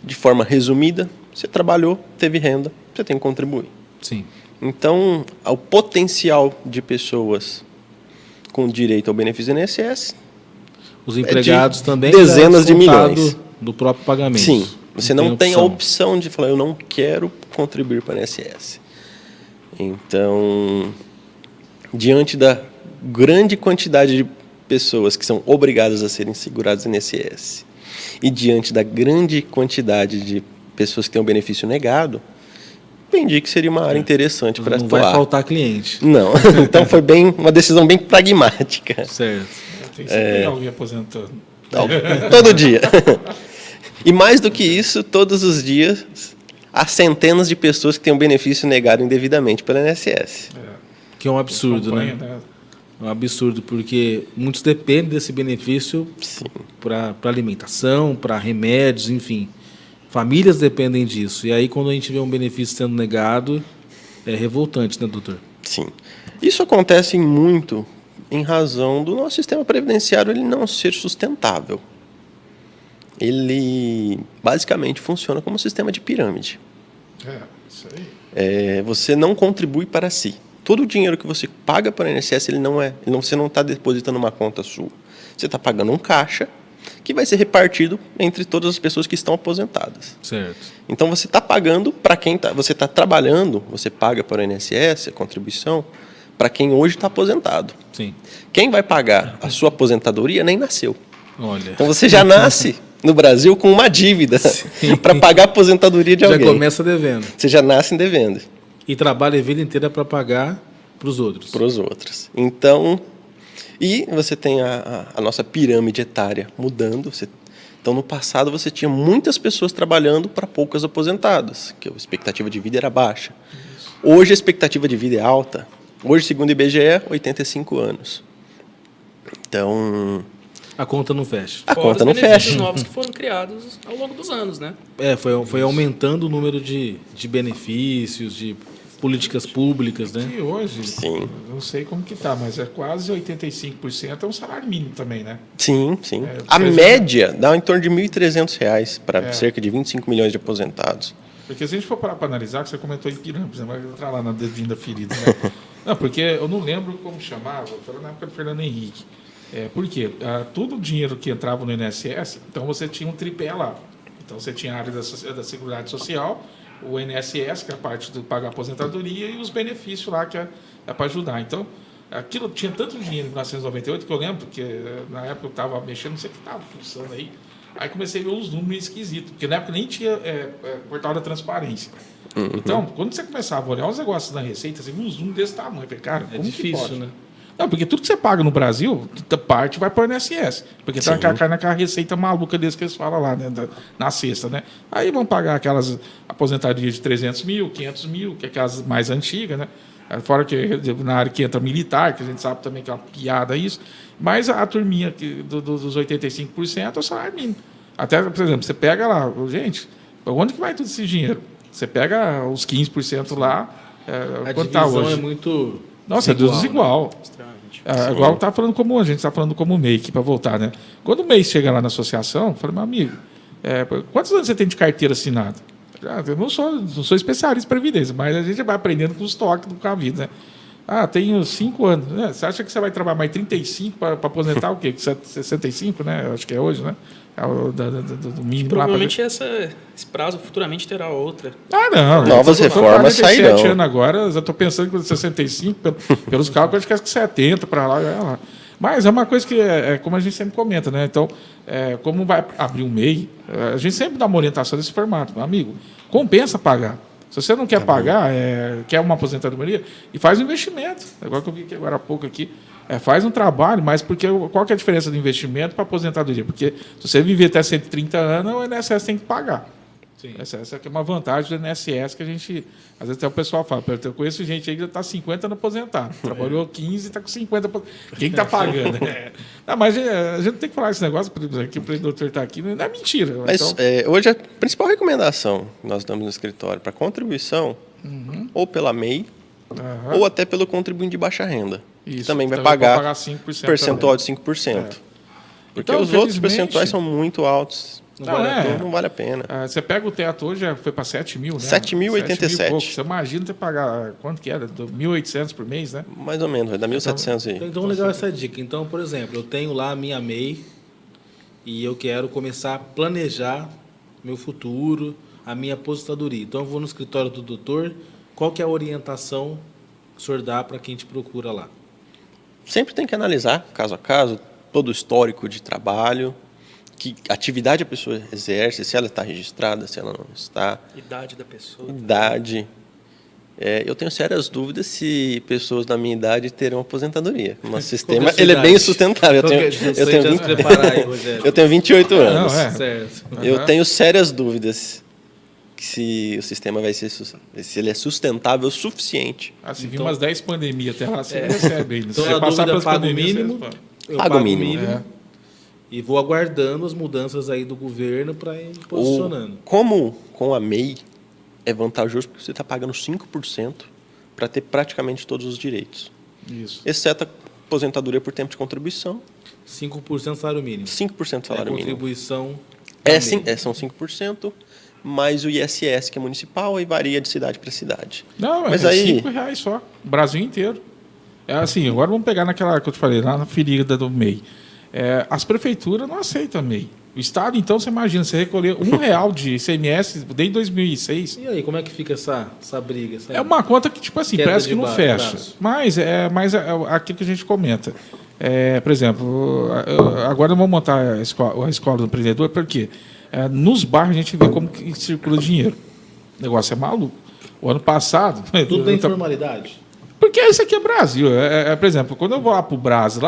de forma resumida, você trabalhou, teve renda, você tem que contribuir. Sim. Então, o potencial de pessoas com direito ao benefício do INSS, Os empregados também dezenas já é de descontado milhões. do próprio pagamento. sim, você não tem a opção. opção de falar, eu não quero contribuir para o INSS. Então, diante da grande quantidade de pessoas que são obrigadas a serem seguradas no INSS e diante da grande quantidade de pessoas que têm o benefício negado, entendi que seria uma área interessante para Não atuar. vai faltar cliente. Não, então foi uma decisão bem pragmática. Certo. Tem sempre alguém aposentando. Todo dia. E mais do que isso, todos os dias, há centenas de pessoas que têm o benefício negado indevidamente pelo INSS. Que é um absurdo, né? Acompanha, É um absurdo, porque muitos dependem desse benefício para alimentação, para remédios, enfim. Famílias dependem disso. E aí, quando a gente vê um benefício sendo negado, é revoltante, né, doutor? Sim. Isso acontece muito em razão do nosso sistema previdenciário ele não ser sustentável. Ele basicamente funciona como um sistema de pirâmide. isso aí. Você não contribui para si. Todo o dinheiro que você paga para o INSS, você não está depositando uma conta sua. Você está pagando um caixa que vai ser repartido entre todas as pessoas que estão aposentadas. Certo. Então, você está pagando para quem você está trabalhando, você paga para o INSS a contribuição para quem hoje está aposentado. Sim. Quem vai pagar a sua aposentadoria nem nasceu. Olha. Então, você já nasce no Brasil com uma dívida para pagar a aposentadoria de Já alguém. começa devendo. Você já nasce devendo. E trabalha a vida inteira para pagar para os outros. Para os outros. Então, e você tem a nossa pirâmide etária mudando. Você Então, no passado, você tinha muitas pessoas trabalhando para poucas aposentadas, que a expectativa de vida era baixa. Hoje, a expectativa de vida é alta. Hoje, segundo o IBGE, 85 anos. Então, A conta não fecha. a Fora conta os não benefícios fecha. novos que foram criados ao longo dos anos, né? Foi aumentando o número de benefícios, de políticas públicas, né? E hoje, Sim. eu não sei como que tá, mas é quase 85% é um salário mínimo também, né? Sim, sim. É, A por exemplo- média dá em torno de R$ 1.300 para cerca de 25 milhões de aposentados. Porque se a gente for parar para analisar, que você comentou em pirâmides, né? Vai entrar lá na dedinho da ferida, né? Não, porque eu não lembro como chamava, foi na época do Fernando Henrique. Por quê? Todo o dinheiro que entrava no INSS, então você tinha um tripé lá. Então você tinha a área da Seguridade Social, o INSS, que é a parte de pagar a aposentadoria, e os benefícios lá, que é para ajudar. Então, aquilo tinha tanto dinheiro em 1998 que eu lembro que na época eu estava mexendo, não sei o que estava funcionando aí. Aí comecei a ver uns números esquisitos, porque na época nem tinha portal da transparência. Então, quando você começava a olhar os negócios da Receita, você viu uns números desse tamanho. Eu falei, cara, É como que difícil, pode? né? Não, porque tudo que você paga no Brasil, parte vai para o INSS. Porque tá cai naquela receita maluca desse que eles falam lá, né, na sexta, né? Aí vão pagar aquelas aposentadorias de 300 mil, 500 mil, que é aquelas mais antigas, né? Fora que na área que entra militar, que a gente sabe também que é uma piada isso. Mas a turminha dos 85% é o salário mínimo. Até, por exemplo, você pega lá, gente, onde que vai todo esse dinheiro? Você pega os 15% lá, A quanto tá divisão hoje? é muito Nossa, é desigual. Extremamente. Igual tá falando como a gente está falando como MEI aqui para voltar, né? Quando o MEI chega lá na associação, fala, meu amigo, quantos anos você tem de carteira assinada? Eu não sou especialista em previdência, mas a gente vai aprendendo com os toques do Covid, né? Tenho 5 anos. Né? Você acha que você vai trabalhar mais 35 para aposentar o quê? 65, né? Eu acho que é hoje, né? É o do mínimo lá. Provavelmente esse prazo futuramente terá outra. Não. Novas Eu tô com reformas 47 sairão. anos agora, eu já estou pensando que 65, pelos cálculos, acho que 70 para lá, já é lá. Mas é uma coisa que, como a gente sempre comenta, né? Então, como vai abrir um MEI, a gente sempre dá uma orientação desse formato. Meu amigo, compensa pagar. Se você não quer pagar, quer uma aposentadoria, e faz um investimento. Igual que eu vi aqui agora há pouco aqui. Faz um trabalho, mas qual que é a diferença do investimento para a aposentadoria? Porque se você viver até 130 anos, o INSS tem que pagar. Sim. Essa aqui é uma vantagem do INSS que a gente... Às vezes até o pessoal fala, eu conheço gente aí que já está 50 anos aposentado. Trabalhou 15 e está com 50 aposentado. Quem está pagando? Não, mas a gente tem que falar esse negócio, que o doutor está aqui, não é mentira. Mas Então, hoje a principal recomendação que nós damos no escritório para contribuição, ou pela MEI, ou até pelo contribuinte de baixa renda. Que Isso, também vai pode pagar 5% percentual também. de 5%. Porque Então, os outros felizmente- percentuais são muito altos. Não Vale a pena. Você pega o teto hoje, já foi para 7 mil, né? 7.087. 7 mil e pouco. Você imagina ter que pagar, quanto que era? 1.800 por mês, né? Mais ou menos, vai dar 1.700 aí. Então, legal essa dica. Então, por exemplo, eu tenho lá a minha MEI e eu quero começar a planejar meu futuro, a minha aposentadoria. Então, eu vou no escritório do doutor. Qual que é a orientação que o senhor dá para quem te procura lá? Sempre tem que analisar, caso a caso, todo o histórico de trabalho, que atividade a pessoa exerce, se ela está registrada, se ela não está, Idade da pessoa. idade. Eu tenho sérias dúvidas se pessoas da minha idade terão aposentadoria. O nosso sistema Qual que é a ele é sua bem idade? insustentável. Qual que é? Você Eu tenho já 20 se preparar aí, Rogério. eu tenho 28 anos. Não, Certo. Eu tenho sérias dúvidas se o sistema vai ser se ele é sustentável o suficiente. Se vir Então- umas 10 pandemias até lá, você recebe ainda. Então, Se na você passar dúvida, pelas pago o pandemias, mínimo. você- Eu Pago pago o mínimo. E vou aguardando as mudanças aí do governo para ir posicionando. Como com a MEI é vantajoso porque você está pagando 5% para ter praticamente todos os direitos. Isso. Exceto a aposentadoria por tempo de contribuição, 5% salário mínimo. 5% do salário mínimo. Contribuição. Sim, também. são 5%, mais o ISS, que é municipal, e varia de cidade para cidade. Não, Mas é aí- R$5 só. O Brasil inteiro. Assim, agora vamos pegar naquela que eu te falei, lá na ferida do MEI. As prefeituras não aceitam MEI. O Estado, então, você imagina, você recolher R$1 de ICMS desde 2006. E aí, como é que fica essa briga? É uma conta que, tipo assim, Queda parece de que não fecha. braço. Mas é aquilo que a gente comenta. Por exemplo, agora eu vou montar a escola do empreendedor, porque nos bairros a gente vê como que circula dinheiro. O negócio é maluco. O ano passado... Tudo da informalidade. Porque isso aqui é Brasil. Por exemplo, quando eu vou lá para o Brasil,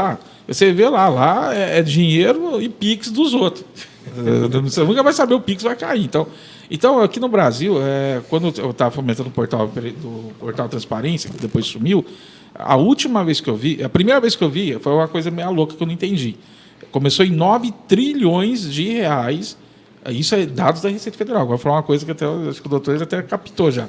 você vê lá é dinheiro e Pix dos outros. Você nunca vai saber, o Pix vai cair. Então aqui no Brasil, quando eu estava fomentando do portal Transparência, que depois sumiu, a primeira vez que eu vi, foi uma coisa meio louca que eu não entendi. Começou em 9 trilhões de reais. Isso é dados da Receita Federal. Agora, vou falar uma coisa que acho que o doutor até captou já.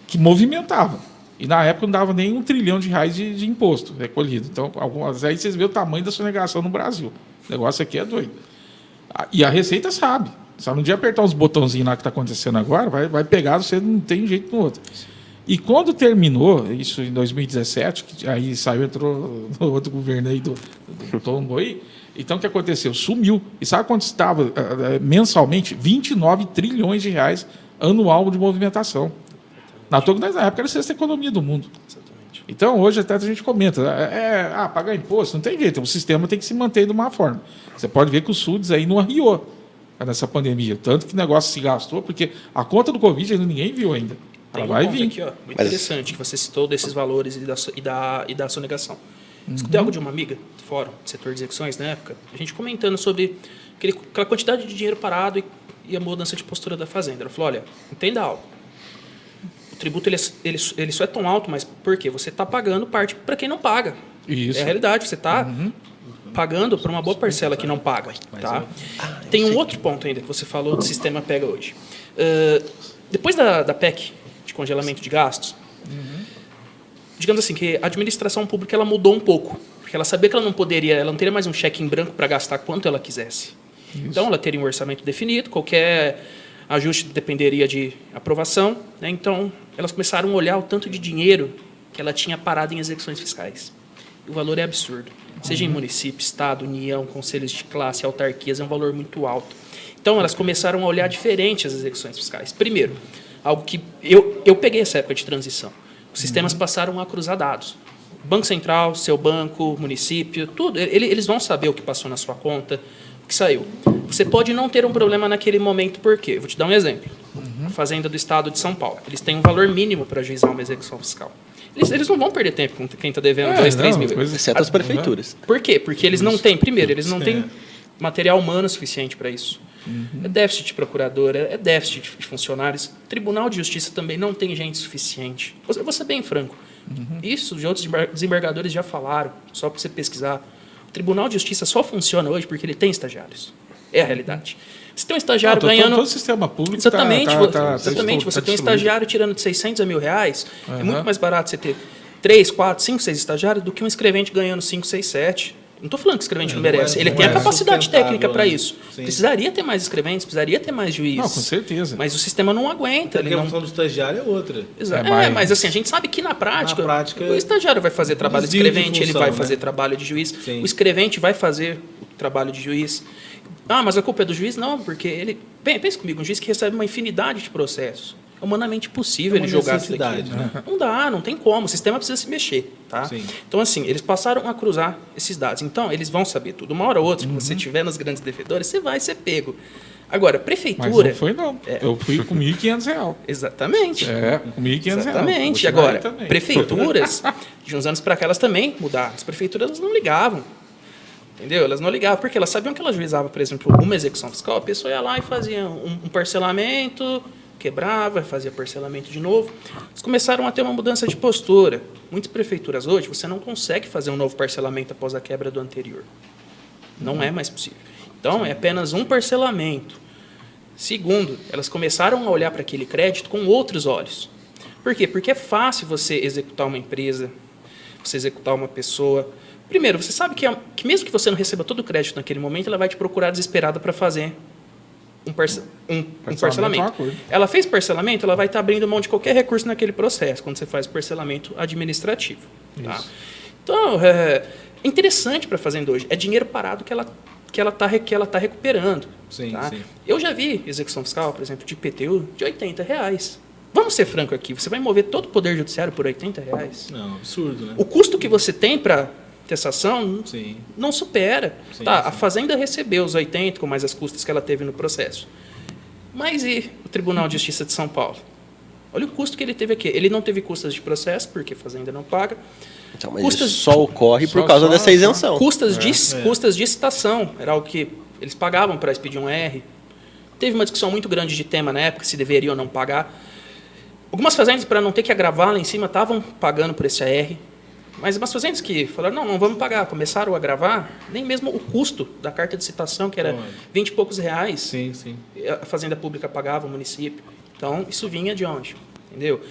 Que movimentava. E na época não dava nem R$1 trilhão de imposto recolhido. Então, aí vocês veem o tamanho da sonegação no Brasil. O negócio aqui é doido. E a Receita sabe. Só no dia apertar os botãozinhos lá que está acontecendo agora, vai pegar, você não tem jeito no outro. E quando terminou, isso em 2017, que aí entrou no outro governo aí do tombo aí, então o que aconteceu? Sumiu. E sabe quanto estava mensalmente? 29 trilhões de reais anual de movimentação. Na época era a sexta economia do mundo. Exatamente. Então, hoje até a gente comenta, pagar imposto, não tem jeito, o sistema tem que se manter de uma forma. Você pode ver que o SUDES aí não arriou nessa pandemia, tanto que o negócio se gastou, porque a conta do Covid ainda ninguém viu ainda. Tem Ela vai ponto vir. aqui, muito interessante, que você citou desses valores e da sonegação. Escutei algo de uma amiga do fórum, do setor de execuções, na época, a gente comentando sobre aquela quantidade de dinheiro parado e a mudança de postura da Fazenda. Ela falou, olha, entenda algo. O tributo ele só é tão alto, mas por quê? Você está pagando parte para quem não paga. Isso. É a realidade, você está pagando para uma boa parcela que não paga. Tá? Tem um outro ponto ainda que você falou do sistema pega hoje. Depois da PEC, de congelamento de gastos, digamos assim, que a administração pública ela mudou um pouco, porque ela sabia que ela não teria mais um cheque em branco para gastar quanto ela quisesse. Isso. Então, ela teria um orçamento definido, qualquer ajuste dependeria de aprovação, né? Então, elas começaram a olhar o tanto de dinheiro que ela tinha parado em execuções fiscais. O valor é absurdo. Seja em município, estado, união, conselhos de classe, autarquias, é um valor muito alto. Então, elas começaram a olhar diferente as execuções fiscais. Primeiro, algo que eu peguei essa época de transição. Os sistemas passaram a cruzar dados. Banco Central, seu banco, município, tudo. Eles vão saber o que passou na sua conta, o que saiu. Você pode não ter um problema naquele momento, por quê? Vou te dar um exemplo. A Fazenda do Estado de São Paulo. Eles têm um valor mínimo para ajuizar uma execução fiscal. Eles não vão perder tempo com quem está devendo 2, 3 mil. Exceto as prefeituras. Por quê? Porque eles não têm, primeiro, eles não têm material humano suficiente para isso. É déficit de procuradora, é déficit de funcionários. O Tribunal de Justiça também não tem gente suficiente. Vou ser bem franco. Isso de outros desembargadores já falaram, só para você pesquisar. O Tribunal de Justiça só funciona hoje porque ele tem estagiários. É a realidade. Você tem um estagiário ganhando... Todo o sistema público exatamente, exatamente. Você tem um estagiário tirando de 600 a R$1.000, é muito mais barato você ter 3, 4, 5, 6 estagiários do que um escrevente ganhando 5, 6, 7. Não estou falando que o escrevente não merece. Ele tem a capacidade técnica para isso. Sim. Precisaria ter mais escreventes, precisaria ter mais juízes. Não, com certeza. Mas o sistema não aguenta. A função do estagiário é outra. Mas assim, a gente sabe que na prática o estagiário vai fazer trabalho de escrevente, ele vai fazer trabalho de juiz. Sim. O escrevente vai fazer o trabalho de juiz. Mas a culpa é do juiz? Não, porque ele... Pensa comigo, um juiz que recebe uma infinidade de processos. É humanamente possível ele jogar isso daqui. Né? Não dá, não tem como. O sistema precisa se mexer. Tá? Sim. Então, assim, eles passaram a cruzar esses dados. Então, eles vão saber tudo. Uma hora ou outra, que você estiver nos grandes devedores, você vai ser pego. Agora, prefeitura... Mas não foi, não. Eu fui com R$1.500. Exatamente. Com R$1.500. Exatamente. Agora, prefeituras, de uns anos para cá, elas também mudaram. As prefeituras elas não ligavam. Entendeu? Elas não ligavam, porque elas sabiam que ela juizava, por exemplo, uma execução fiscal, a pessoa ia lá e fazia um parcelamento, quebrava, fazia parcelamento de novo. Eles começaram a ter uma mudança de postura. Muitas prefeituras hoje, você não consegue fazer um novo parcelamento após a quebra do anterior. Não é mais possível. Então, é apenas um parcelamento. Segundo, elas começaram a olhar para aquele crédito com outros olhos. Por quê? Porque é fácil você executar uma empresa, você executar uma pessoa. Primeiro, você sabe que mesmo que você não receba todo o crédito naquele momento, ela vai te procurar desesperada para fazer um parcelamento. Ela fez parcelamento, ela vai estar abrindo mão de qualquer recurso naquele processo, quando você faz parcelamento administrativo. Tá? Então, é interessante para a Fazenda hoje. É dinheiro parado que ela tá recuperando. Sim, tá? sim. Eu já vi execução fiscal, por exemplo, de IPTU, de R$80. Vamos ser franco aqui, você vai mover todo o Poder Judiciário por R$80? Não, absurdo, né? O custo que você tem para taxação não supera. Sim, tá, sim. A Fazenda recebeu os 80 com mais as custas que ela teve no processo. Mas e o Tribunal de Justiça de São Paulo? Olha o custo que ele teve aqui. Ele não teve custas de processo, porque a fazenda não paga. Então, mas isso só ocorre por causa dessa isenção. Custas de citação, era algo que eles pagavam para expedir um R. Teve uma discussão muito grande de tema na época, se deveria ou não pagar. Algumas fazendas, para não ter que agravar lá em cima, estavam pagando por esse AR. Mas umas fazendas que falaram, não vamos pagar, começaram a agravar, nem mesmo o custo da carta de citação, que era 20 e poucos reais, Sim, sim. a fazenda pública pagava, o município. Então, isso vinha de onde? Entendeu?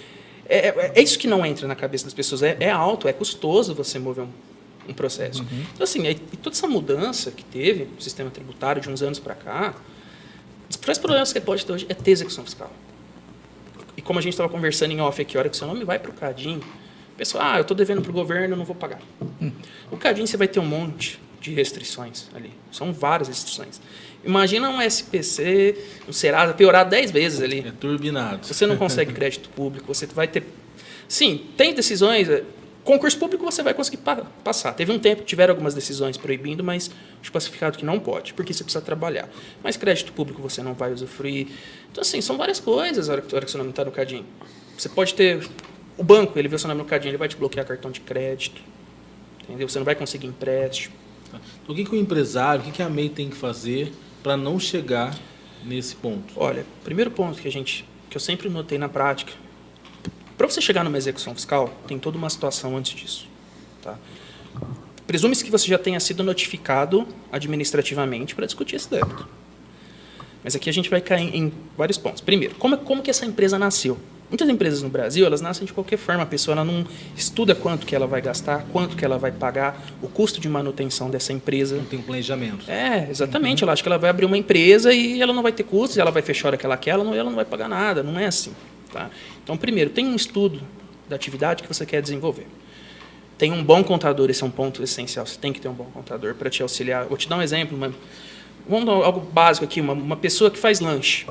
É isso que não entra na cabeça das pessoas. É alto, é custoso você mover um processo. Então, assim, e toda essa mudança que teve no sistema tributário de uns anos para cá, os principais problemas que pode ter hoje é ter execução fiscal. E como a gente estava conversando em off aqui, a hora que o seu nome vai para o CADIM, o pessoal, eu estou devendo para o governo, eu não vou pagar. O CADIM você vai ter um monte de restrições ali. São várias restrições. Imagina um SPC, um Serasa, piorado 10 vezes ali. É turbinado. Você não consegue crédito público, você vai ter... Sim, tem decisões... Concurso público você vai conseguir passar. Teve um tempo que tiveram algumas decisões proibindo, mas pacificado que não pode, porque você precisa trabalhar. Mas crédito público você não vai usufruir. Então, assim, são várias coisas a hora que o seu nome está no CADIM. Você pode ter... O banco, ele vê o seu nome no CADIM, ele vai te bloquear cartão de crédito. Entendeu? Você não vai conseguir empréstimo. Então, o que o empresário, o que a MEI tem que fazer para não chegar nesse ponto? Olha, primeiro ponto que eu sempre notei na prática, para você chegar numa execução fiscal, tem toda uma situação antes disso. Tá? Presume-se que você já tenha sido notificado administrativamente para discutir esse débito. Mas aqui a gente vai cair em vários pontos. Primeiro, como que essa empresa nasceu? Muitas empresas no Brasil, elas nascem de qualquer forma. A pessoa ela não estuda quanto que ela vai gastar, quanto que ela vai pagar, o custo de manutenção dessa empresa. Não tem um planejamento. Exatamente. Ela acha que ela vai abrir uma empresa e ela não vai ter custos, ela vai fechar a hora que ela quer, ela não vai pagar nada. Não é assim. Tá? Então, primeiro, tem um estudo da atividade que você quer desenvolver. Tem um bom contador, esse é um ponto essencial. Você tem que ter um bom contador para te auxiliar. Vou te dar um exemplo. Vamos dar algo básico aqui. Uma pessoa que faz lanche,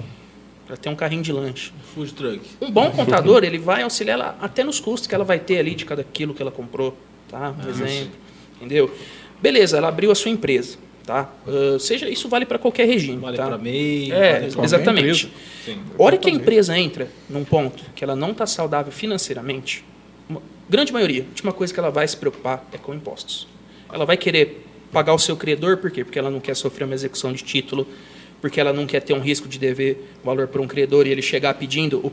para ter um carrinho de lanche. Food truck. Um bom contador, ele vai auxiliar ela até nos custos que ela vai ter ali de cada quilo que ela comprou. Tá? Um exemplo. Entendeu? Beleza, ela abriu a sua empresa. Tá? Isso vale para qualquer regime. Vale tá? para MEI. Exatamente. Sim. A hora que a empresa entra num ponto que ela não está saudável financeiramente, grande maioria, a última coisa que ela vai se preocupar é com impostos. Ela vai querer pagar o seu credor, por quê? Porque ela não quer sofrer uma execução de título, porque ela não quer ter um risco de dever valor para um credor e ele chegar pedindo,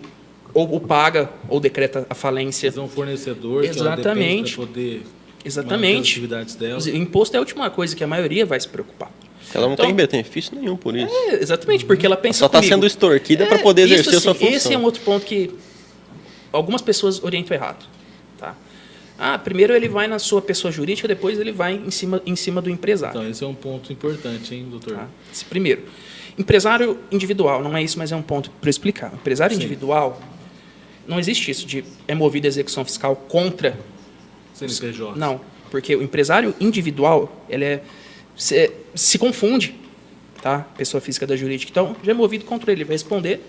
ou paga, ou decreta a falência. Fazer um fornecedor Exatamente. que ela depende para poder Exatamente. manter as atividades dela. O imposto é a última coisa que a maioria vai se preocupar. Ela não Então, tem benefício nenhum por isso. Exatamente, porque ela pensa Só está comigo, sendo extorquida para poder isso, exercer a sua assim, função. Esse é um outro ponto que algumas pessoas orientam errado. Tá? Primeiro ele vai na sua pessoa jurídica, depois ele vai em cima do empresário. Então, esse é um ponto importante, hein, doutor? Tá? Primeiro, empresário individual, não é isso, mas é um ponto para eu explicar. Empresário individual, não existe isso de é movido a execução fiscal contra... CNPJ. Não, porque o empresário individual, ele se confunde, tá? Pessoa física da jurídica. Então, já é movido contra ele, vai responder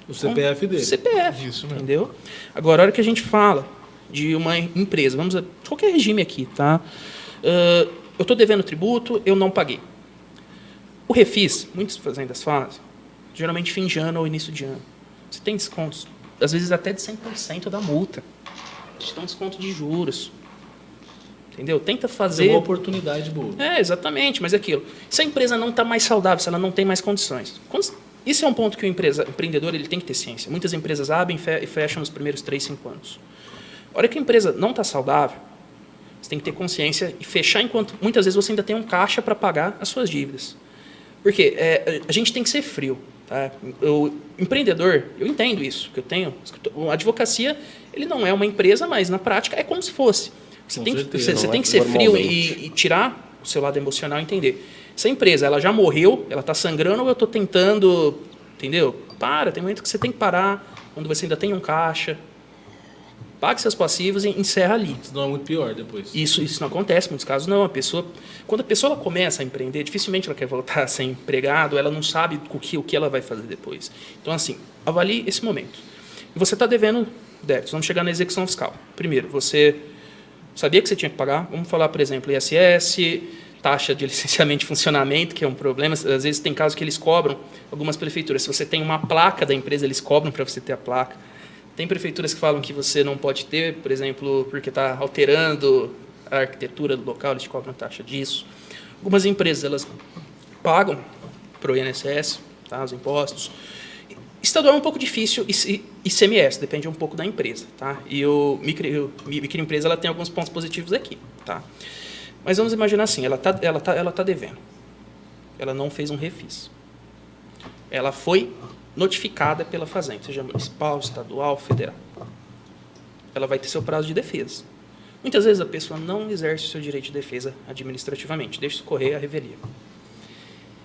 O CPF dele. CPF, Isso mesmo. entendeu? Agora, a hora que a gente fala de uma empresa, vamos a qualquer regime aqui, tá? Eu estou devendo tributo, eu não paguei. O refis, muitas fazendas fazem, geralmente fim de ano ou início de ano. Você tem descontos, às vezes até de 100% da multa. Te dá um desconto de juros. Entendeu? Tenta É fazer... uma oportunidade boa. Exatamente, mas é aquilo. Se a empresa não está mais saudável, se ela não tem mais condições. Isso é um ponto que o empreendedor ele tem que ter ciência. Muitas empresas abrem e fecham nos primeiros 3, 5 anos. A hora que a empresa não está saudável, você tem que ter consciência e fechar enquanto muitas vezes você ainda tem um caixa para pagar as suas dívidas. Porque a gente tem que ser frio. Tá? O empreendedor, eu entendo isso, que eu tenho. A advocacia, ele não é uma empresa, mas na prática é como se fosse. Você tem que ser frio e tirar o seu lado emocional e entender. Se a empresa ela já morreu, ela está sangrando ou eu estou tentando... Entendeu? Tem momento que você tem que parar, quando você ainda tem um caixa. Pague seus passivos e encerra ali. Senão é muito pior depois. Isso não acontece, em muitos casos não. Quando a pessoa ela começa a empreender, dificilmente ela quer voltar a ser empregado, ela não sabe o que ela vai fazer depois. Então, assim, avalie esse momento. E você está devendo débitos. Vamos chegar na execução fiscal. Primeiro, você sabia que você tinha que pagar? Vamos falar, por exemplo, ISS, taxa de licenciamento de funcionamento, que é um problema. Às vezes tem casos que eles cobram, algumas prefeituras. Se você tem uma placa da empresa, eles cobram para você ter a placa. Tem prefeituras que falam que você não pode ter, por exemplo, porque está alterando a arquitetura do local, eles te cobram taxa disso. Algumas empresas, elas pagam para o INSS, tá, os impostos. Estadual é um pouco difícil, ICMS, depende um pouco da empresa. Tá? E o microempresa ela tem alguns pontos positivos aqui. Tá? Mas vamos imaginar assim, ela tá devendo. Ela não fez um refis. Ela foi notificada pela Fazenda, seja municipal, estadual, federal. Ela vai ter seu prazo de defesa. Muitas vezes a pessoa não exerce o seu direito de defesa administrativamente, deixa escorrer a revelia.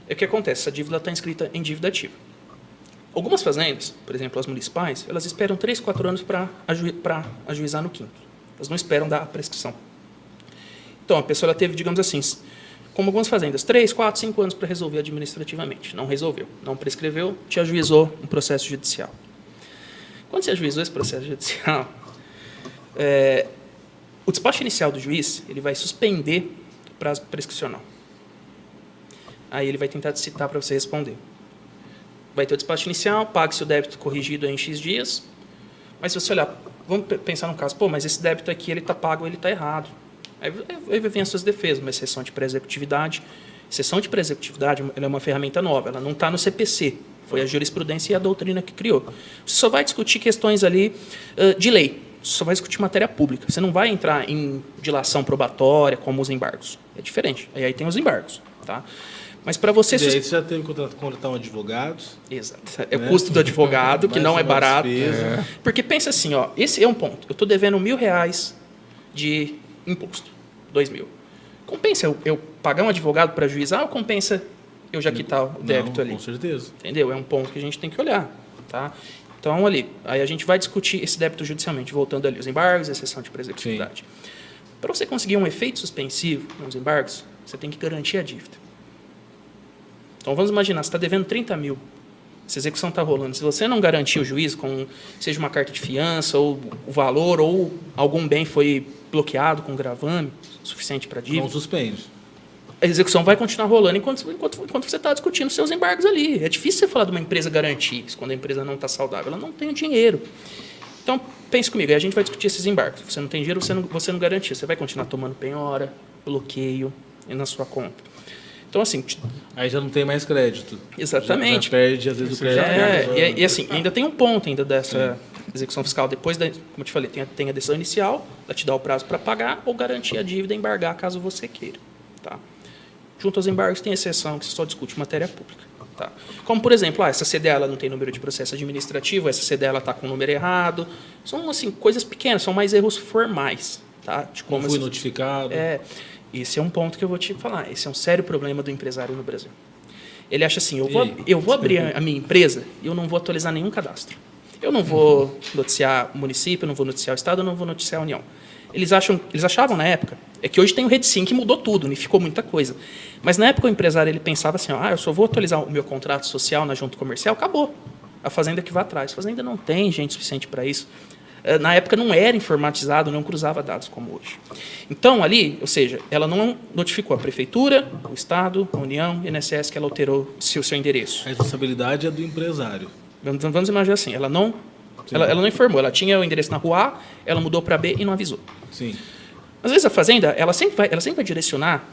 É o que acontece, essa dívida está inscrita em dívida ativa. Algumas fazendas, por exemplo, as municipais, elas esperam 3, 4 anos para ajuizar no quinto. Elas não esperam dar a prescrição. Então, a pessoa ela teve, digamos assim, como algumas fazendas, 3, 4, 5 anos para resolver administrativamente. Não resolveu, não prescreveu, te ajuizou um processo judicial. Quando você ajuizou esse processo judicial, o despacho inicial do juiz ele vai suspender o prazo prescricional. Aí ele vai tentar te citar para você responder. Vai ter o despacho inicial, pague-se o débito corrigido em X dias, mas se você olhar, vamos pensar num caso, mas esse débito aqui ele está pago ou ele está errado. Aí vem as suas defesas, uma exceção de pré-executividade. Exceção de pré-executividade ela é uma ferramenta nova, ela não está no CPC, foi a jurisprudência e a doutrina que criou. Você só vai discutir questões ali de lei, você só vai discutir matéria pública, você não vai entrar em dilação probatória, como os embargos. É diferente, aí tem os embargos. Tá? Mas para você... E aí você já teve que contratar um advogado. Exato. É o custo do advogado, que não é barato. Porque pensa assim, ó, esse é um ponto. Eu estou devendo R$1.000 de imposto, 2.000. Compensa eu pagar um advogado para ajuizar ou compensa eu já quitar o débito ali? Com certeza. Entendeu? É um ponto que a gente tem que olhar. Tá? Então, ali, aí a gente vai discutir esse débito judicialmente, voltando ali, os embargos, exceção de pré-executividade. Para você conseguir um efeito suspensivo nos embargos, você tem que garantir a dívida. Então, vamos imaginar, você está devendo 30 mil, essa execução está rolando. Se você não garantir o juízo, com, seja uma carta de fiança, ou o valor, ou algum bem foi bloqueado com gravame suficiente para dívida... Não suspende. A execução vai continuar rolando enquanto você está discutindo seus embargos ali. É difícil você falar de uma empresa garantir isso, quando a empresa não está saudável. Ela não tem o dinheiro. Então, pense comigo, aí a gente vai discutir esses embargos. Você não tem dinheiro, você não garantiu. Você vai continuar tomando penhora, bloqueio na sua conta. Então, assim... Aí já não tem mais crédito. Exatamente. Já perde, às vezes, o crédito. E assim, ainda tem um ponto ainda dessa execução fiscal. Depois, como eu te falei, tem a decisão inicial, ela te dá o prazo para pagar ou garantir a dívida e embargar, caso você queira. Tá? Junto aos embargos, tem exceção que você só discute matéria pública. Tá? Como, por exemplo, essa CDA ela não tem número de processo administrativo, essa CDA está com o número errado. São assim, coisas pequenas, são mais erros formais. Tá? De como não fui notificado. Esse é um ponto que eu vou te falar. Esse é um sério problema do empresário no Brasil. Ele acha assim, eu vou abrir a minha empresa e eu não vou atualizar nenhum cadastro. Eu não vou noticiar o município, eu não vou noticiar o Estado, eu não vou noticiar a União. Eles achavam na época, é que hoje tem o RedSim que mudou tudo, unificou muita coisa. Mas na época o empresário ele pensava assim, eu só vou atualizar o meu contrato social na junta comercial, acabou. A fazenda que vai atrás. A fazenda não tem gente suficiente para isso. Na época não era informatizado, não cruzava dados como hoje. Então, ali, ou seja, ela não notificou a prefeitura, o Estado, a União, o INSS, que ela alterou o seu endereço. A responsabilidade é do empresário. Vamos imaginar assim, ela não informou, ela tinha o endereço na rua A, ela mudou para B e não avisou. Sim. Às vezes a fazenda, ela sempre vai direcionar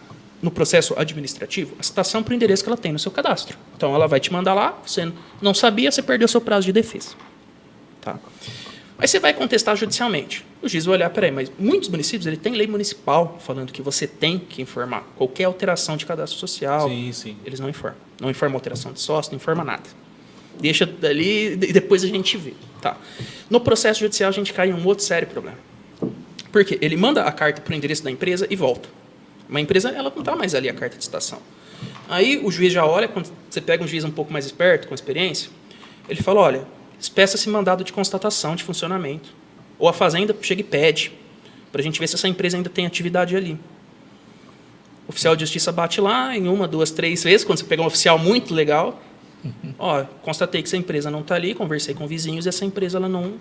no processo administrativo a citação para o endereço que ela tem no seu cadastro. Então, ela vai te mandar lá, você não sabia, você perdeu o seu prazo de defesa. Tá? Aí você vai contestar judicialmente. O juiz vai olhar, peraí, mas muitos municípios ele tem lei municipal falando que você tem que informar qualquer alteração de cadastro social. Sim. Eles não informam. Não informam alteração de sócio, não informa nada. Deixa dali e depois a gente vê. Tá. No processo judicial a gente cai em um outro sério problema. Porque ele manda a carta para o endereço da empresa e volta. Uma empresa ela não está mais ali a carta de citação. Aí o juiz já olha, quando você pega um juiz um pouco mais esperto, com experiência, ele fala, olha, peça-se mandado de constatação de funcionamento. Ou a fazenda chega e pede, para a gente ver se essa empresa ainda tem atividade ali. O oficial de justiça bate lá em 1, 2, 3 vezes, quando você pegar um oficial muito legal, constatei que essa empresa não está ali, conversei com vizinhos e essa empresa ela não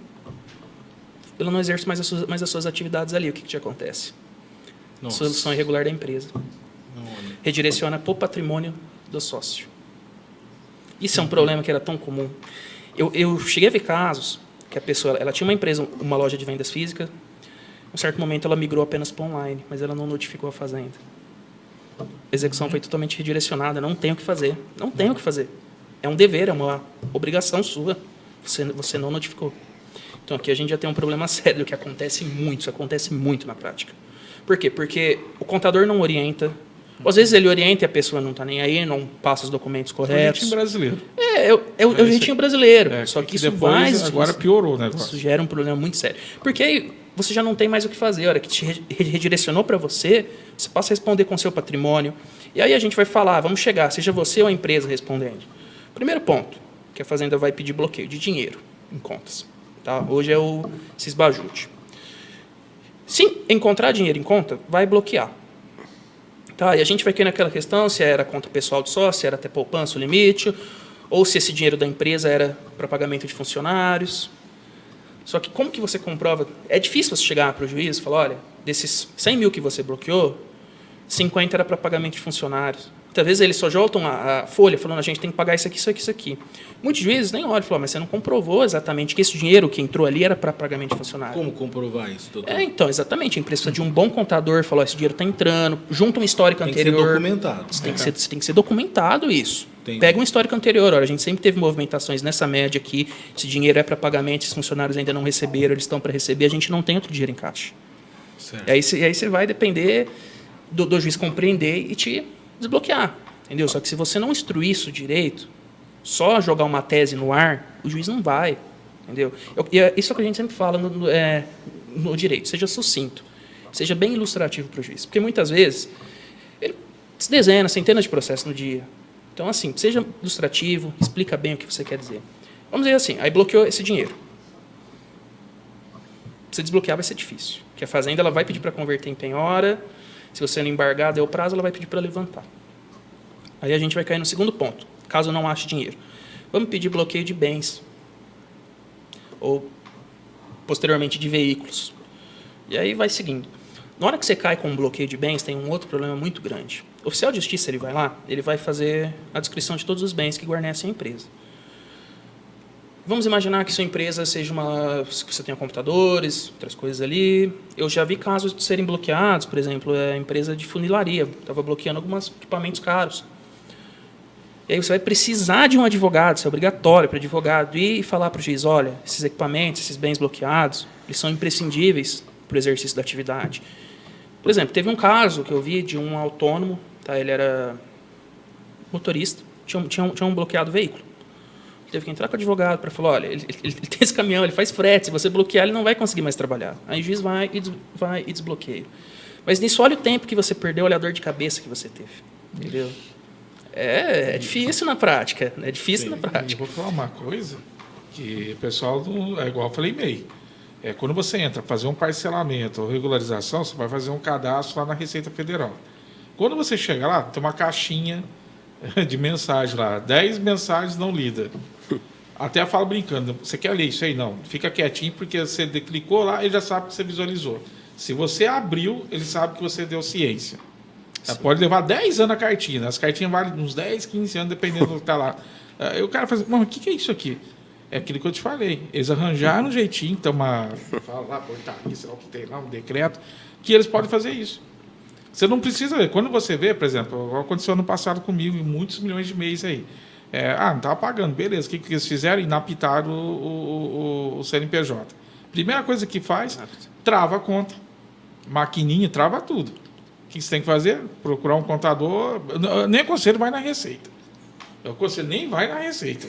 exerce mais as suas atividades ali. O que te acontece? Nossa. Solução irregular da empresa. Redireciona para o patrimônio do sócio. Isso é um problema que era tão comum. Eu cheguei a ver casos que a pessoa ela tinha uma empresa, uma loja de vendas física, em um certo momento ela migrou apenas para online, mas ela não notificou a fazenda. A execução foi totalmente redirecionada, não tem o que fazer, não tem o que fazer. É um dever, é uma obrigação sua, você não notificou. Então aqui a gente já tem um problema sério, que acontece muito, isso acontece muito na prática. Por quê? Porque o contador não orienta, ou às vezes ele orienta e a pessoa não está nem aí, não passa os documentos corretos. É o jeitinho brasileiro. É o jeitinho brasileiro, só que isso depois, agora piorou o negócio. Isso gera um problema muito sério. Porque aí você já não tem mais o que fazer. A hora que te redirecionou para você, você passa a responder com o seu patrimônio. E aí a gente vai falar, vamos chegar, seja você ou a empresa respondendo. Primeiro ponto, que a Fazenda vai pedir bloqueio de dinheiro em contas. Tá? Hoje é o Sisbajut. Se encontrar dinheiro em conta, vai bloquear. Tá? E a gente vai querer naquela questão se era conta pessoal de sócio, se era até poupança o limite, ou se esse dinheiro da empresa era para pagamento de funcionários. Só que como que você comprova? É difícil você chegar para o juiz e falar, olha, desses 100 mil que você bloqueou, 50 era para pagamento de funcionários. Muitas vezes eles só jogam a folha falando, a gente tem que pagar isso aqui, isso aqui, isso aqui. Muitos juízes nem olham e falam, mas você não comprovou exatamente que esse dinheiro que entrou ali era para pagamento de funcionário. Como comprovar isso, doutor? Então, exatamente. A empresa precisa de um bom contador, falou, esse dinheiro está entrando, junta um histórico anterior. Tem que ser documentado. Tem que ser documentado isso. Entendi. Pega um histórico anterior. Olha, a gente sempre teve movimentações nessa média aqui, esse dinheiro é para pagamento, esses funcionários ainda não receberam, eles estão para receber, a gente não tem outro dinheiro em caixa. Certo. E aí você vai depender do juiz compreender e te desbloquear. Entendeu? Só que se você não instruir isso direito, só jogar uma tese no ar, o juiz não vai. Entendeu? Isso é o que a gente sempre fala no direito. Seja sucinto. Seja bem ilustrativo para o juiz. Porque muitas vezes ele se desenha centenas de processos no dia. Então, assim, seja ilustrativo, explica bem o que você quer dizer. Vamos dizer assim, aí bloqueou esse dinheiro. Pra você desbloquear vai ser difícil. Porque a Fazenda ela vai pedir para converter em penhora. Se você não embargar, deu prazo, ela vai pedir para levantar. Aí a gente vai cair no segundo ponto, caso não ache dinheiro. Vamos pedir bloqueio de bens. Ou, posteriormente, de veículos. E aí vai seguindo. Na hora que você cai com um bloqueio de bens, tem um outro problema muito grande. O oficial de justiça, ele vai lá, ele vai fazer a descrição de todos os bens que guarnecem a empresa. Vamos imaginar que sua empresa seja que você tenha computadores, outras coisas ali. Eu já vi casos de serem bloqueados, por exemplo, a empresa de funilaria estava bloqueando alguns equipamentos caros. E aí você vai precisar de um advogado, isso é obrigatório para o advogado, ir e falar para o juiz, olha, esses equipamentos, esses bens bloqueados, eles são imprescindíveis para o exercício da atividade. Por exemplo, teve um caso que eu vi de um autônomo, tá? Ele era motorista, tinha um bloqueado veículo. Ele teve que entrar com o advogado para falar, olha, ele tem esse caminhão, ele faz frete, se você bloquear, ele não vai conseguir mais trabalhar. Aí o juiz vai e desbloqueia. Mas nisso, olha o tempo que você perdeu, olha a dor de cabeça que você teve. Entendeu? É difícil na prática. É difícil na prática. Eu vou falar uma coisa que o pessoal, é igual eu falei meio. Quando você entra para fazer um parcelamento ou regularização, você vai fazer um cadastro lá na Receita Federal. Quando você chega lá, tem uma caixinha de mensagem lá, 10 mensagens não lidas. Até eu falo brincando, você quer ler isso aí? Não, fica quietinho, porque você clicou lá, ele já sabe que você visualizou. Se você abriu, ele sabe que você deu ciência. Pode levar 10 anos a cartinha. As cartinhas valem uns 10, 15 anos, dependendo do que está lá. Aí o cara fala assim, mas o que é isso aqui? É aquilo que eu te falei. Eles arranjaram um jeitinho, tem fala lá, portaria, sei lá o que tem lá, um decreto, que eles podem fazer isso. Você não precisa ver. Quando você vê, por exemplo, aconteceu ano passado comigo, muitos milhões de mês aí. Não estava pagando, beleza. O que eles fizeram? Inaptaram o CNPJ. Primeira coisa que faz, trava a conta. Maquininha, trava tudo. O que você tem que fazer? Procurar um contador. Nem aconselho, vai na Receita. Eu aconselho, nem vai na Receita.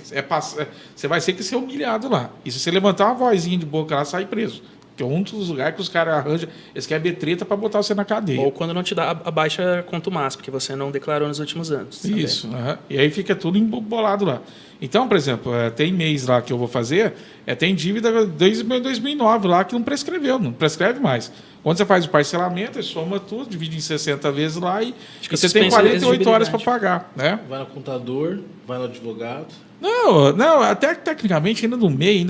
Você vai ser que ser humilhado lá. E se você levantar uma vozinha de boca lá, sai preso. Que é um dos lugares que os caras arranjam, eles querem ver treta para botar você na cadeia. Ou quando não te dá a baixa contumaz, porque você não declarou nos últimos anos. Isso. E aí fica tudo embolado lá. Então, por exemplo, tem mês lá que eu vou fazer, tem dívida desde 2009 lá que não prescreveu, não prescreve mais. Quando você faz o parcelamento, você soma tudo, divide em 60 vezes lá e você tem 48 horas para pagar. Né? Vai no contador, vai no advogado. Não, até tecnicamente ainda no meio,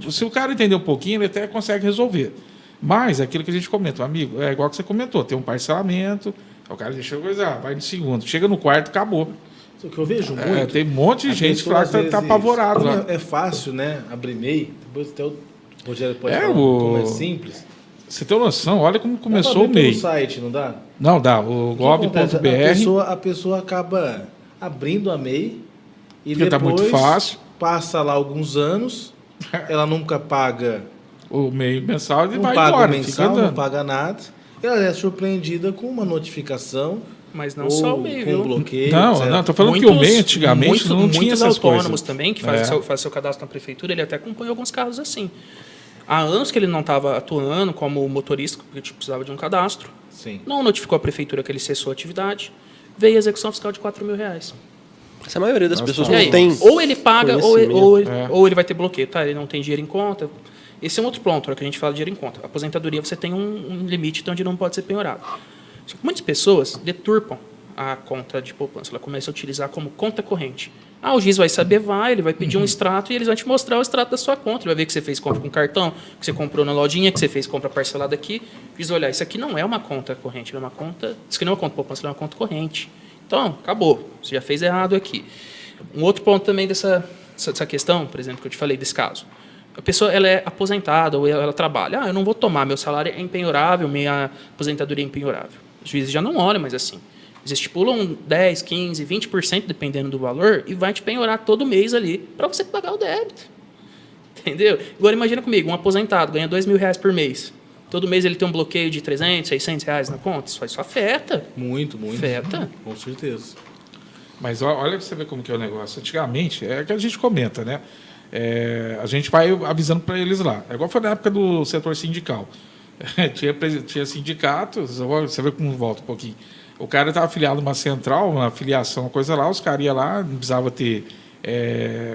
se o cara entender um pouquinho, ele até consegue resolver. Mas aquilo que a gente comenta, amigo, é igual que você comentou, tem um parcelamento, o cara deixa coisa, vai no segundo, chega no quarto, acabou. O que eu vejo muito... Tem um monte de a gente que pessoa, lá às tá vezes, apavorado. como Lá. é fácil, né? Abrir MEI. Depois até o Rogério pode É, falar como é simples. Você tem noção, olha como Dá pra começou o abrir pelo MEI. site, não dá? Não, dá. O O que acontece? gov.br. A pessoa acaba abrindo a MEI e Porque tá depois muito fácil. passa lá alguns anos, ela nunca paga, O MEI mensal e não vai paga embora, o fica mensal, não andando. paga nada. Ela é surpreendida com uma notificação. Mas não ou só o MEI, com viu? um bloqueio. Não, etc. não, tô falando que o MEI antigamente não tinha muitos essas autônomos coisas. também, que É. faz seu cadastro na prefeitura, ele até acompanha alguns casos assim. Há anos que ele não estava atuando como motorista, porque tipo, precisava de um cadastro. Sim. Não notificou a prefeitura que ele cessou a atividade. Veio a execução fiscal de R$4.000. Essa maioria das pessoas E aí, não tem. ou ele paga, conhecimento. ou ele vai ter bloqueio. Tá, ele não tem dinheiro em conta. Esse é um outro ponto, é que a gente fala de dinheiro em conta. A aposentadoria, você tem um limite de onde não pode ser penhorado. Só que muitas pessoas deturpam a conta de poupança. Ela começa a utilizar como conta corrente. Ah, o juiz vai saber, ele vai pedir um extrato e eles vão te mostrar o extrato da sua conta. Ele vai ver que você fez compra com cartão, que você comprou na lojinha, que você fez compra parcelada aqui. Diz, olha, isso aqui não é uma conta corrente, é uma conta... Isso aqui não é uma conta poupança, é uma conta corrente. Então, acabou. Você já fez errado aqui. Um outro ponto também dessa questão, por exemplo, que eu te falei desse caso. A pessoa ela é aposentada ou ela trabalha. Ah, eu não vou tomar, meu salário é empenhorável, minha aposentadoria é empenhorável. Os juízes já não olham mais assim. Eles estipulam 10, 15, 20%, dependendo do valor, e vai te penhorar todo mês ali para você pagar o débito. Entendeu? Agora imagina comigo, um aposentado ganha R$2.000 por mês. Todo mês ele tem um bloqueio de R$300, R$600 na conta. Isso afeta. Muito. Afeta. Com certeza. Mas olha para você ver como que é o negócio. Antigamente, é que a gente comenta, né? A gente vai avisando para eles lá. É igual foi na época do setor sindical. Tinha sindicatos, você vê como volta um pouquinho. O cara estava afiliado numa central, uma filiação, uma coisa lá, os caras iam lá, não precisava ter,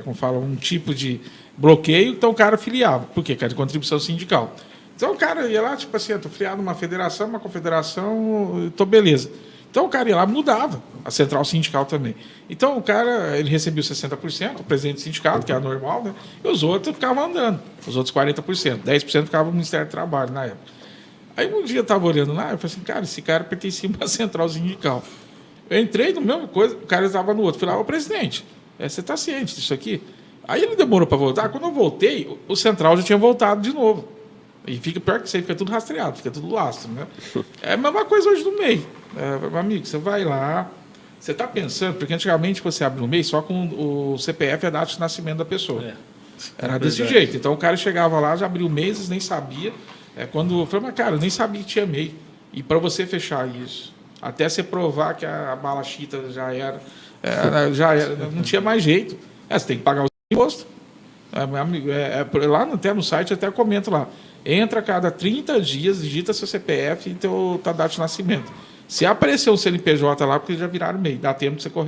como fala, um tipo de bloqueio, então o cara filiava. Por quê? Cara, de contribuição sindical. Então o cara ia lá, tipo assim, estou filiado numa federação, uma confederação, estou beleza. Então o cara ia lá, mudava a central sindical também. Então o cara, ele recebia os 60%, o presidente do sindicato, que é normal, né? E os outros ficavam andando, os outros 40%, 10% ficava no Ministério do Trabalho na época. Aí um dia eu estava olhando lá, eu falei assim, cara, esse cara pertencia a uma central sindical. Eu entrei no mesmo coisa, o cara estava no outro. Falei, ô presidente, você está ciente disso aqui? Aí ele demorou para voltar. Quando eu voltei, o central já tinha voltado de novo. E fica pior que isso aí, fica tudo rastreado, fica tudo lastro, né? É a mesma coisa hoje do MEI. Meu amigo, você vai lá, você está pensando, porque antigamente você abre no MEI só com o CPF e a data de nascimento da pessoa. Era desse jeito. Então o cara chegava lá, já abriu meses, nem sabia. Quando eu falei, mas cara, eu nem sabia que tinha MEI. E para você fechar isso, até você provar que a bala chita já era, não tinha mais jeito. Você tem que pagar o imposto. Meu amigo, lá até no site até comento lá. Entra a cada 30 dias, digita seu CPF e tua data de nascimento. Se aparecer o CNPJ lá, porque já viraram MEI, dá tempo de você correr.